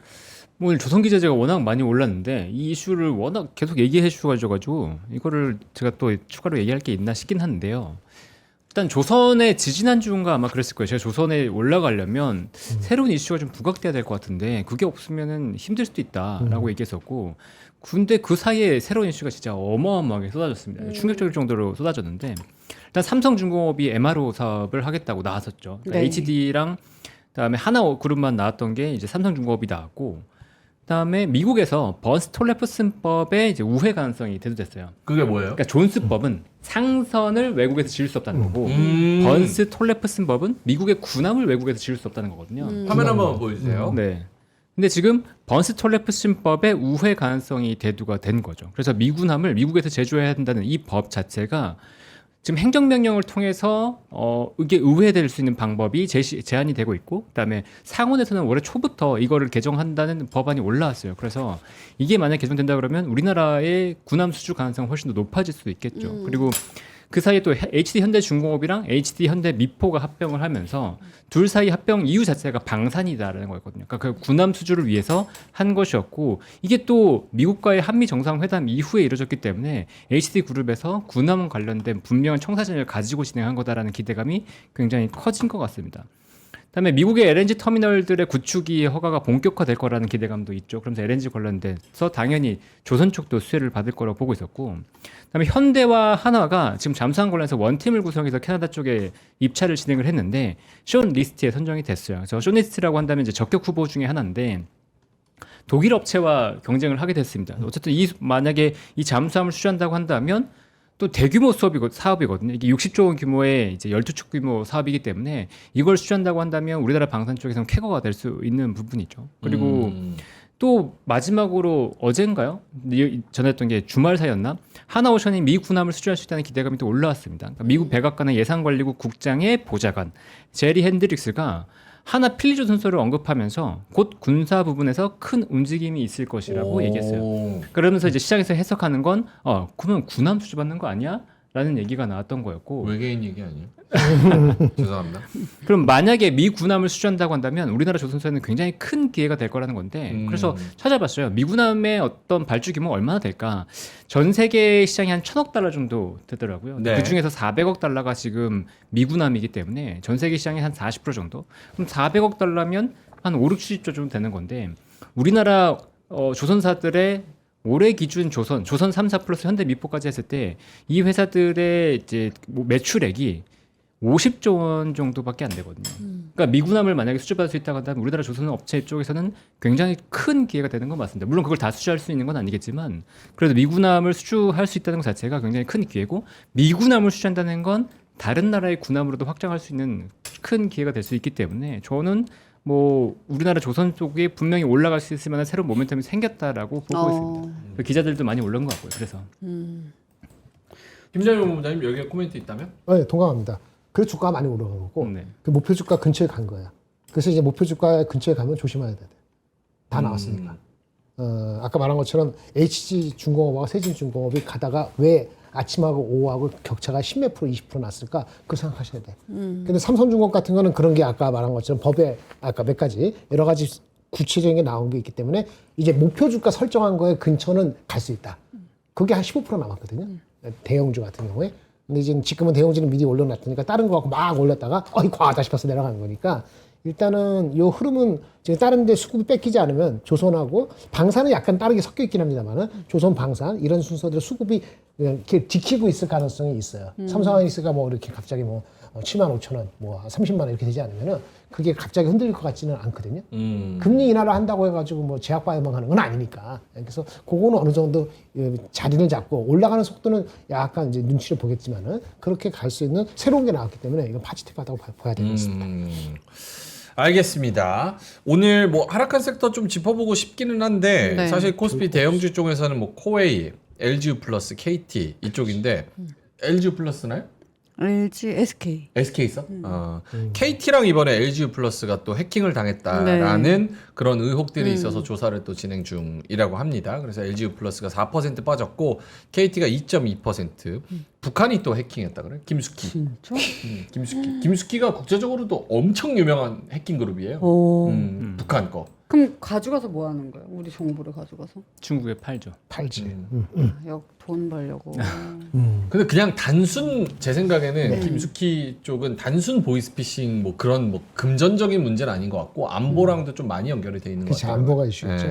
뭐 오늘 조선기자재가 워낙 많이 올랐는데 이 이슈를 워낙 계속 얘기해 주셔가지고 이거를 제가 또 추가로 얘기할 게 있나 싶긴 한데요. 일단 조선의 지지난주인가 아마 그랬을 거예요. 제가 조선에 올라가려면 새로운 이슈가 좀 부각돼야 될 것 같은데 그게 없으면은 힘들 수도 있다라고 얘기했었고 근데 그 사이에 새로운 이슈가 진짜 어마어마하게 쏟아졌습니다. 충격적일 정도로 쏟아졌는데 일단 삼성중공업이 MRO 사업을 하겠다고 나왔었죠. 그러니까 네. HD랑 그다음에 하나 그룹만 나왔던 게 이제 삼성중공업이 나왔고 그다음에 미국에서 번스 톨레프슨법의 이제 우회 가능성이 대두됐어요. 그게 뭐예요? 그러니까 존스법은 상선을 외국에서 지을 수 없다는 거고 번스 톨레프슨법은 미국의 군함을 외국에서 지을 수 없다는 거거든요. 화면 한번 보여주세요. 네. 근데 지금 번스 톨레프슨법의 우회 가능성이 대두가 된 거죠. 그래서 미군함을 미국에서 제조해야 한다는 이 법 자체가 지금 행정명령을 통해서 이게 의회될 수 있는 방법이 제한이 되고 있고 그다음에 상원에서는 올해 초부터 이거를 개정한다는 법안이 올라왔어요. 그래서 이게 만약 개정된다 그러면 우리나라의 군함 수주 가능성이 훨씬 더 높아질 수도 있겠죠. 그리고 그 사이에 또 HD 현대중공업이랑 HD 현대미포가 합병을 하면서 둘 사이 합병 이유 자체가 방산이다라는 거였거든요. 그러니까 그 군함 수주를 위해서 한 것이었고 이게 또 미국과의 한미 정상회담 이후에 이루어졌기 때문에 HD 그룹에서 군함 관련된 분명한 청사진을 가지고 진행한 거다라는 기대감이 굉장히 커진 것 같습니다. 그다음에 미국의 LNG 터미널들의 구축이 허가가 본격화될 거라는 기대감도 있죠. 그러면서 LNG 관련돼서 당연히 조선 쪽도 수혜를 받을 거라고 보고 있었고, 그다음에 현대와 한화가 지금 잠수함 관련해서 원팀을 구성해서 캐나다 쪽에 입찰을 진행을 했는데 쇼 리스트에 선정이 됐어요. 그래서 쇼 리스트라고 한다면 이제 적격 후보 중에 하나인데. 독일 업체와 경쟁을 하게 됐습니다. 어쨌든 만약에 이 잠수함을 수주한다고 한다면 또 대규모 사업이거든요. 이게 60조 원 규모의 이제 12척 규모 사업이기 때문에 이걸 수주한다고 한다면 우리나라 방산 쪽에서는 쾌거가 될 수 있는 부분이죠. 그리고 또 마지막으로 어젠가요? 전했던 게 주말 사이였나? 하나오션이 미 군함을 수주할 수 있다는 기대감이 또 올라왔습니다. 그러니까 미국 백악관의 예산관리국 국장의 보좌관 제리 핸드릭스가 하나 필리조선소를 언급하면서 곧 군사 부분에서 큰 움직임이 있을 것이라고 얘기했어요. 그러면서 이제 시장에서 해석하는 건 그러면 군함 수주받는 거 아니야? 라는 얘기가 나왔던 거였고 외계인 얘기 아니에요? 죄송합니다. 그럼 만약에 미 군함을 수주한다고 한다면 우리나라 조선소에는 굉장히 큰 기회가 될 거라는 건데 그래서 찾아봤어요. 미 군함의 어떤 발주 규모가 얼마나 될까? 전 세계 시장이 한 1,000억 달러 정도 되더라고요. 네. 그 중에서 400억 달러가 지금 미 군함이기 때문에 전 세계 시장이 한 40% 정도. 그럼 400억 달러면 한 5, 60조 정도 되는 건데 우리나라 조선사들의 올해 기준 조선 3사 플러스 현대미포까지 했을 때 이 회사들의 이제 뭐 매출액이 50조 원 정도밖에 안 되거든요. 그러니까 미군함을 만약에 수주받을 수 있다고 한다면 우리나라 조선 업체 쪽에서는 굉장히 큰 기회가 되는 건 맞습니다. 물론 그걸 다 수주할 수 있는 건 아니겠지만 그래도 미군함을 수주할 수 있다는 것 자체가 굉장히 큰 기회고 미군함을 수주한다는 건 다른 나라의 군함으로도 확장할 수 있는 큰 기회가 될 수 있기 때문에 저는 뭐 우리나라 조선 쪽에 분명히 올라갈 수 있을 만한 새로운 모멘텀이 생겼다라고 보고 있습니다. 기자들도 많이 올라온 것 같고요. 그래서 김장현 본부장님 여기에 코멘트 있다면? 네, 동감합니다. 그래서 주가가 많이 올라간 거고 네. 그 목표 주가 근처에 간 거야. 그래서 이제 목표 주가 근처에 가면 조심해야 돼. 다 나왔으니까. 아까 말한 것처럼 HG중공업하고 세진중공업이 가다가 왜 아침하고 오후하고 격차가 10몇 프로, 20% 났을까? 그걸 생각하셔야 돼. 근데 삼성중공업 같은 거는 그런 게 아까 말한 것처럼 법에 아까 몇 가지 여러 가지 구체적인 게 나온 게 있기 때문에 이제 목표 주가 설정한 거에 근처는 갈 수 있다. 그게 한 15% 남았거든요. 대형주 같은 경우에. 근데 지금은 대형주는 미리 올려놨으니까 다른 거 갖고 막 올렸다가 이거 과하다 싶어서 내려가는 거니까 일단은 이 흐름은 지금 다른 데 수급이 뺏기지 않으면 조선하고 방산은 약간 다르게 섞여 있긴 합니다만은 조선 방산 이런 순서대로 수급이 이렇게 지키고 있을 가능성이 있어요. 삼성하이닉스가 뭐 이렇게 갑자기 뭐 7만 5천 원, 뭐 30만 원 이렇게 되지 않으면은 그게 갑자기 흔들릴 것 같지는 않거든요. 금리 인하를 한다고 해가지고 뭐 제약바이오만 하는 건 아니니까. 그래서 그거는 어느 정도 자리를 잡고 올라가는 속도는 약간 이제 눈치를 보겠지만은 그렇게 갈 수 있는 새로운 게 나왔기 때문에 이건 파지티브하다고 봐야 되겠습니다. 알겠습니다. 오늘 뭐 하락한 섹터 좀 짚어보고 싶기는 한데 네. 사실 코스피 대형주 쪽에서는 뭐 코웨이, LGU 플러스, KT 이쪽인데 LGU 플러스나요? LG, SK. SK 있어? KT랑 이번에 LGU 플러스가 또 해킹을 당했다라는 그런 의혹들이 있어서 조사를 또 진행 중이라고 합니다. 그래서 LGU 플러스가 4% 빠졌고 KT가 2.2%. 북한이 또 해킹했다 그래? 김숙희. 진짜? 김숙희가 국제적으로도 엄청 유명한 해킹 그룹이에요. 오. 북한 거. 그럼 가져가서 뭐 하는 거예요? 우리 정보를 가져가서? 중국에 팔죠. 팔지. 돈 벌려고. 근데 그냥 단순 제 생각에는 김숙희 쪽은 단순 보이스피싱 뭐 그런 뭐 금전적인 문제는 아닌 것 같고 안보랑도 좀 많이 연결이 돼 있는 것 그치, 같아요. 안보가 이슈였죠.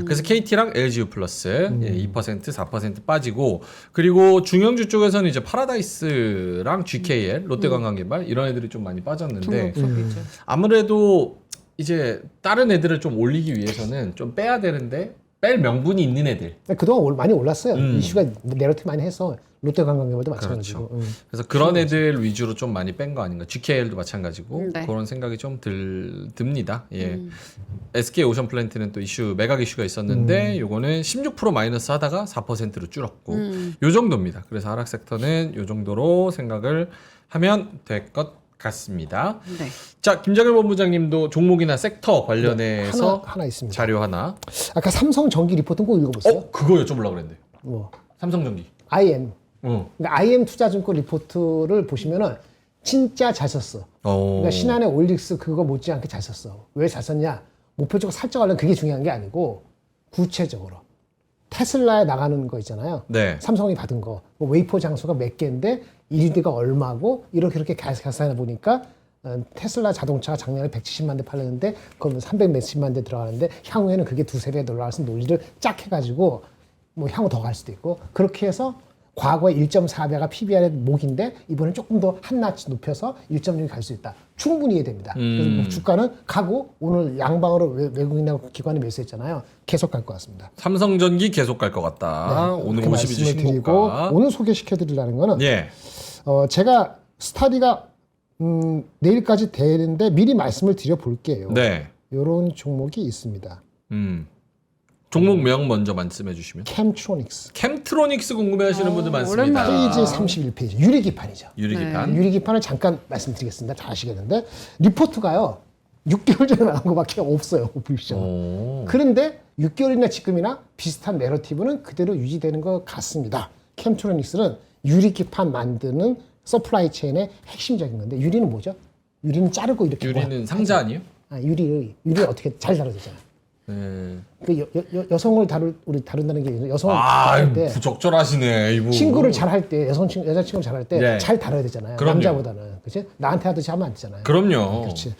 그래서 KT랑 LGU 플러스 2%, 4% 빠지고 그리고 중형주 쪽에서는 이제 파라다이스랑 GKL, 롯데관광개발 이런 애들이 좀 많이 빠졌는데 중국석이죠. 아무래도 이제 다른 애들을 좀 올리기 위해서는 좀 빼야 되는데 뺄 명분이 있는 애들. 그동안 많이 올랐어요. 이슈가 내러티브 많이 해서 롯데관광개발도 마찬가지고. 그래서 그런 애들 위주로 좀 많이 뺀 거 아닌가. GKL도 마찬가지고 네. 그런 생각이 좀 듭니다. 예. SK 오션플랜트는 또 이슈 매각 이슈가 있었는데 요거는 16% 마이너스 하다가 4%로 줄었고 요 정도입니다. 그래서 하락 섹터는 요 정도로 생각을 하면 될 것 같습니다. 네. 자, 김장일 본부장님도 종목이나 섹터 관련해서 하나 있습니다. 자료 하나. 아까 삼성전기 리포트는 꼭 읽어보세요. 그거 여쭤보려고 그랬는데. 뭐 삼성전기. IM. 어. 그러니까 IM 투자증권 리포트를 보시면은 진짜 잘 썼어. 그러니까 신한의 올릭스 그거 못지않게 잘 썼어. 왜 잘 썼냐? 목표적으로 설정하려면 그게 중요한 게 아니고 구체적으로 테슬라에 나가는 거 있잖아요. 네. 삼성이 받은 거. 뭐 웨이퍼 장수가 몇 개인데 일드가 얼마고 이렇게 계산해 보니까 테슬라 자동차가 작년에 170만 대 팔렸는데 그러면 300 몇십만 대 들어가는데 향후에는 그게 두세 배 올라가서 논리를 쫙 해가지고 뭐 향후 더 갈 수도 있고 그렇게 해서 과거에 1.4배가 PBR의 목인데 이번엔 조금 더 한 낫치 높여서 1.6이 갈 수 있다. 충분히 이해됩니다. 그래서 뭐 주가는 가고 오늘 양방으로 외국인하고 기관이 매수했잖아요. 계속 갈 것 같습니다. 삼성전기 계속 갈 것 같다. 오늘 그렇게 52주 말씀을 드리고 신고가. 오늘 소개시켜드리려는 거는 예. 제가 스타디가 내일까지 되는데 미리 말씀을 드려볼게요. 네. 이런 종목이 있습니다. 종목명 먼저 말씀해 주시면. 캠트로닉스. 캠트로닉스 궁금해하시는 분들 많습니다. 오랜만에. 페이지 31페이지 유리기판이죠. 유리기판. 유리기판을 잠깐 말씀드리겠습니다. 다 아시겠는데 리포트가요 6개월 전에 나온 것밖에 없어요. 불시죠. 오. 그런데 6개월이나 지금이나 비슷한 내러티브는 그대로 유지되는 것 같습니다. 캠트로닉스는 유리기판 만드는 서플라이 체인의 핵심적인 건데 유리는 뭐죠? 유리는 자르고 이렇게 유리는 상자 아니에요? 유리 어떻게 잘 다루잖아요. 네. 그 여성을 우리 다룬다는 게 아니라 여성을 아, 다룰 때 부적절하시네 이분. 친구를 잘 할 때 여자친구를 잘 할 때 네. 잘 다뤄야 되잖아요. 그럼요. 남자보다는 그렇지? 나한테 하듯이 하면 안 되잖아요. 그럼요. 그렇지.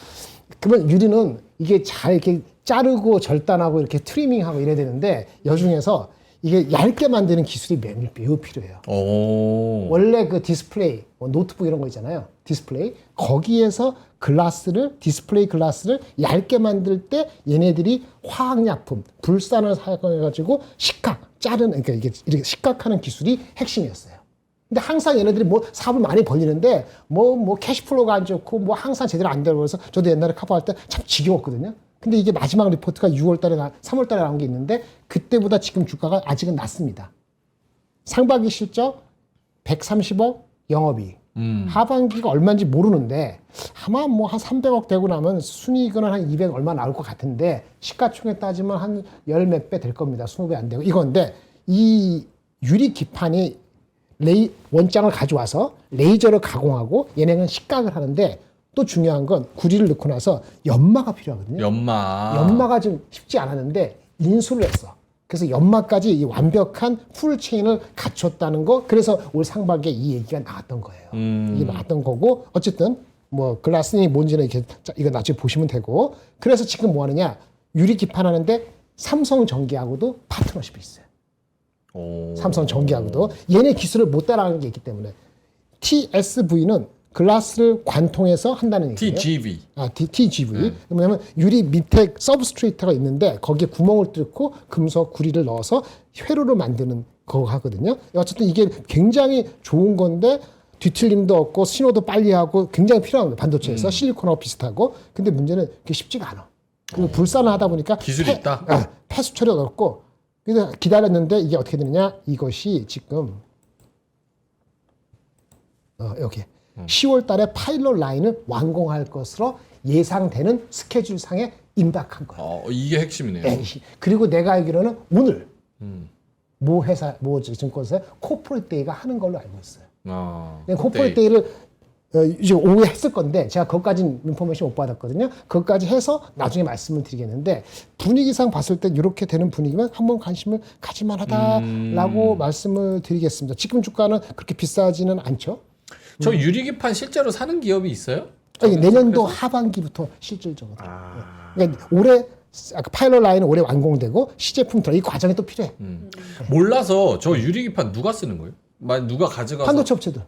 그러면 유리는 이게 잘 이렇게 자르고 절단하고 이렇게 트리밍하고 이래야 되는데 여중에서 이게 얇게 만드는 기술이 매우 필요해요. 오. 원래 그 디스플레이, 노트북 이런 거 있잖아요. 디스플레이. 거기에서 디스플레이 글라스를 얇게 만들 때 얘네들이 화학약품, 불산을 사용해가지고 그러니까 이게 이렇게 식각하는 기술이 핵심이었어요. 근데 항상 얘네들이 뭐 사업을 많이 벌리는데 뭐 캐시플로우가 안 좋고 뭐 항상 제대로 안 되고 그래서 저도 옛날에 커버할 때 참 지겨웠거든요. 근데 이게 마지막 리포트가 3월 달에 나온 게 있는데 그때보다 지금 주가가 아직은 낮습니다. 상반기 실적 130억 영업이익. 하반기가 얼마인지 모르는데 아마 뭐 한 300억 되고 나면 순이익은 한 200 얼마 나올 것 같은데 시가총액 따지면 한 열 몇 배 될 겁니다. 20배 안 되고 이건데 이 유리 기판이 원장을 가져와서 레이저를 가공하고 얘네는 식각을 하는데 또 중요한 건 구리를 넣고 나서 연마가 필요하거든요. 연마가 좀 쉽지 않았는데 인수를 했어. 그래서 연마까지 이 완벽한 풀체인을 갖췄다는 거. 그래서 올 상반기에 이 얘기가 나왔던 거예요. 이게 나왔던 거고 어쨌든 뭐 글라스닝이 뭔지는 이렇게 이거 나중에 보시면 되고. 그래서 지금 뭐 하느냐 유리 기판하는데 삼성전기하고도 파트너십이 있어요. 오. 삼성전기하고도 얘네 기술을 못 따라가는 게 있기 때문에 TSV는 글라스를 관통해서 한다는 얘기예요. TGV. TGV. 왜냐면 유리 밑에 서브스트레이트가 있는데 거기에 구멍을 뚫고 금속 구리를 넣어서 회로를 만드는 거 하거든요. 어쨌든 이게 굉장히 좋은 건데 뒤틀림도 없고 신호도 빨리 하고 굉장히 필요한 거예요. 반도체에서 실리콘하고 비슷하고. 근데 문제는 그게 쉽지가 않아. 그리고 불산을 하다 보니까 기술이 있다? 폐수 처리가 어렵고 그래서 기다렸는데 이게 어떻게 되느냐? 이것이 지금 여기 10월 달에 파일럿 라인을 완공할 것으로 예상되는 스케줄상에 임박한 거예요. 이게 핵심이네요. 그리고 내가 알기로는 오늘 모 증권사에 코퍼레이트 데이가 하는 걸로 알고 있어요. 코퍼레이트 데이를 이제 오후에 했을 건데 제가 그것까지는 인포메이션 못 받았거든요. 그것까지 해서 나중에 말씀을 드리겠는데 분위기상 봤을 때 이렇게 되는 분위기면 한번 관심을 가질만 하다라고 말씀을 드리겠습니다. 지금 주가는 그렇게 비싸지는 않죠. 저 유리기판 실제로 사는 기업이 있어요? 아니, 내년도 하반기부터 실질적으로. 그러니까 올해 파일럿 라인은 올해 완공되고 시제품 들어 이 과정이 또 필요해. 몰라서 저 유리기판 누가 쓰는 거예요? 누가 가져가서? 반도체 업체들.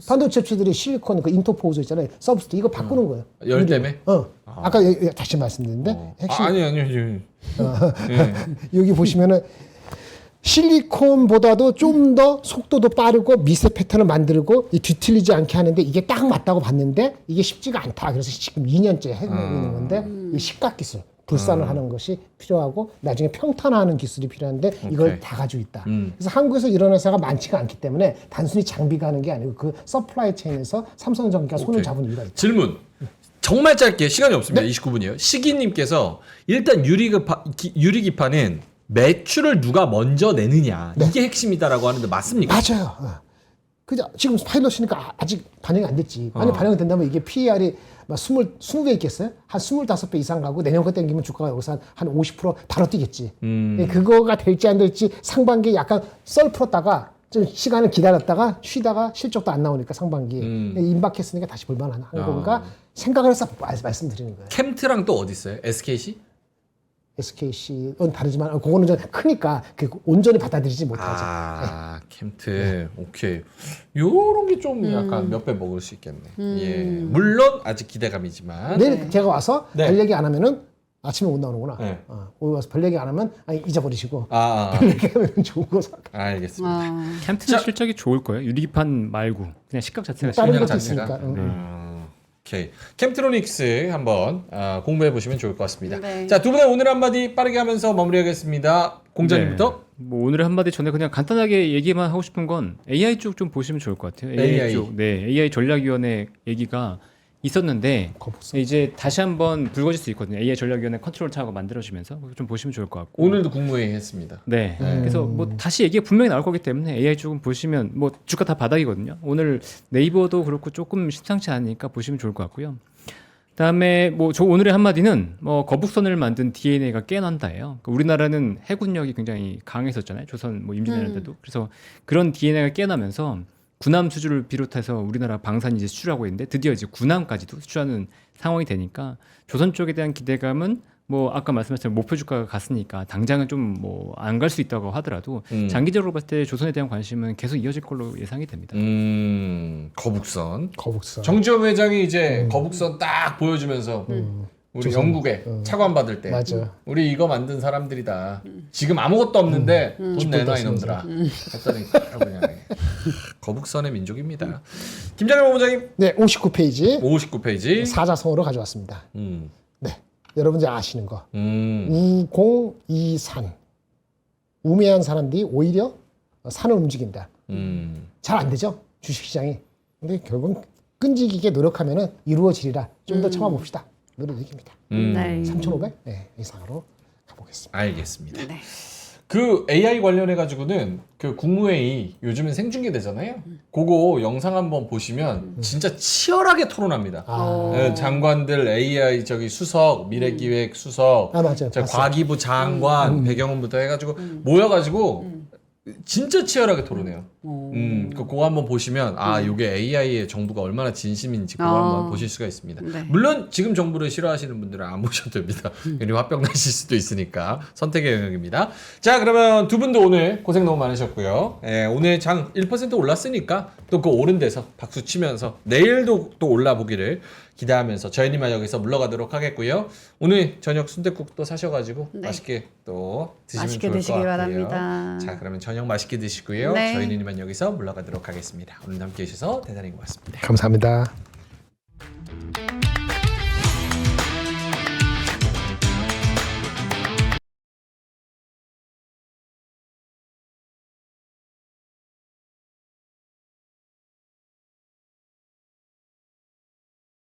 반도체 업체들이 실리콘 그 인터포저 있잖아요. 서브스트 이거 바꾸는 거예요. 열 때문에? 아까 다시 말씀드렸는데 핵심 아니요. 여기 보시면은 실리콘보다도 좀 더 속도도 빠르고 미세 패턴을 만들고 뒤틀리지 않게 하는데 이게 딱 맞다고 봤는데 이게 쉽지가 않다. 그래서 지금 2년째 해내고 있는 건데 이 식각 기술, 불산을 하는 것이 필요하고 나중에 평탄화하는 기술이 필요한데 이걸 다 가지고 있다. 그래서 한국에서 이런 회사가 많지가 않기 때문에 단순히 장비가 하는 게 아니고 그 서플라이 체인에서 삼성전기가 손을 잡은 이유가 있다. 질문. 정말 짧게 시간이 없습니다. 29분이요. 시기님께서 일단 유리기판은 매출을 누가 먼저 내느냐 이게 핵심이다라고 하는데 맞습니까? 맞아요. 그죠? 지금 파일럿이니까 아직 반영이 안 됐지. 만약 반영이 된다면 이게 PER이 막 20배 있겠어요? 한 25배 이상 가고 내년 거 땡기면 주가가 여기서 한 50% 바로 뛰겠지. 그거가 될지 안 될지 상반기에 약간 썰 풀었다가 좀 시간을 기다렸다가 쉬다가 실적도 안 나오니까 상반기에 임박했으니까 다시 볼만한 건가 생각을 해서 말씀드리는 거예요. 캠트랑 또 어디 있어요? SKC? SKC는 다르지만 그거는 좀 크니까 온전히 받아들이지 못하죠. 캠트. 오케이. 요런 게 좀 약간 몇 배 먹을 수 있겠네. 예. 물론 아직 기대감이지만. 내일 제가 와서 네. 별 얘기 안 하면은 아침에 못 나오는구나. 네. 오늘 와서 별 얘기 안 하면 잊어버리시고 별 얘기 하면 좋은 거 알겠습니다. 캠트는 실적이 좋을 거예요. 유리기판 말고 그냥 식각 자체가 다른 그냥 것도 자체가? 있으니까. 오케이. 캠트로닉스 한번 공부해 보시면 좋을 것 같습니다. 네. 자, 두 분의 오늘 한마디 빠르게 하면서 마무리하겠습니다. 공자님부터. 네. 뭐 오늘의 한마디 전에 그냥 간단하게 얘기만 하고 싶은 건 AI 쪽 좀 보시면 좋을 것 같아요. AI. 쪽. 네, AI 전략위원회 얘기가 있었는데 거북선. 이제 다시 한번 불거질 수 있거든요. AI 전략위원회 컨트롤 타워가 만들어지면서 좀 보시면 좋을 것 같고. 오늘도 국무회의 했습니다. 네. 그래서 뭐 다시 얘기가 분명히 나올 거기 때문에 AI 쪽은 보시면 뭐 주가 다 바닥이거든요. 오늘 네이버도 그렇고 조금 심상치 않으니까 보시면 좋을 것 같고요. 그다음에 뭐 저 오늘의 한마디는 뭐 거북선을 만든 DNA가 깨난다예요. 그러니까 우리나라는 해군력이 굉장히 강했었잖아요. 조선 뭐 임진왜란 때도. 그래서 그런 DNA가 깨나면서 군함 수주를 비롯해서 우리나라 방산이 이제 수출하고 있는데 드디어 이제 군함까지도 수출하는 상황이 되니까 조선 쪽에 대한 기대감은 뭐 아까 말씀하신 목표 주가가 갔으니까 당장은 좀 뭐 안 갈 수 있다고 하더라도 장기적으로 봤을 때 조선에 대한 관심은 계속 이어질 걸로 예상이 됩니다. 거북선. 거북선. 정지현 회장이 이제 거북선 딱 보여주면서 우리 영국에 차관 받을 때 맞아. 우리 이거 만든 사람들이다. 지금 아무것도 없는데 돈 내놔 이놈들아. 했더니 그냥 거북선의 민족입니다. 김장현 본부장님 네, 59페이지 59페이지. 사자성어로 가져왔습니다. 음. 네, 여러분 이제 아시는 거. 음. 우공이산. 우매한 사람들이 오히려 산을 움직인다. 잘 안 되죠, 주식시장이. 근데 결국은 끈질기게 노력하면 이루어지리라. 좀 더 참아봅시다. 이런 얘기입니다. 네. 3,500 이상으로 가보겠습니다. 알겠습니다. 네. 그 AI 관련해 가지고는 그 국무회의 요즘은 생중계되잖아요. 그거 영상 한번 보시면 진짜 치열하게 토론합니다. 아, 예, 장관들 AI 저기 수석 미래기획 수석 맞아요. 저 봤어요. 과기부 장관 배경음부터 해가지고 모여가지고 진짜 치열하게 토론해요. 그거 한번 보시면 아 이게 AI에 정부가 얼마나 진심인지 그거 한번 보실 수가 있습니다. 네. 물론 지금 정부를 싫어하시는 분들은 안 보셔도 됩니다. 괜히 화병 나실 수도 있으니까 선택의 영역입니다. 자 그러면 두 분도 오늘 고생 너무 많으셨고요. 예, 오늘 장 1% 올랐으니까 또 그 오른 데서 박수 치면서 내일도 또 올라보기를 기대하면서 저희님만 여기서 물러가도록 하겠고요. 오늘 저녁 순댓국 또 사셔가지고 네. 맛있게 또 드시면 맛있게 좋을 것 드시기 같고요. 바랍니다. 자 그러면 저녁 맛있게 드시고요. 네. 저희는 이만 여기서 물러가도록 하겠습니다. 오늘 함께 해주셔서 대단히 고맙습니다. 감사합니다.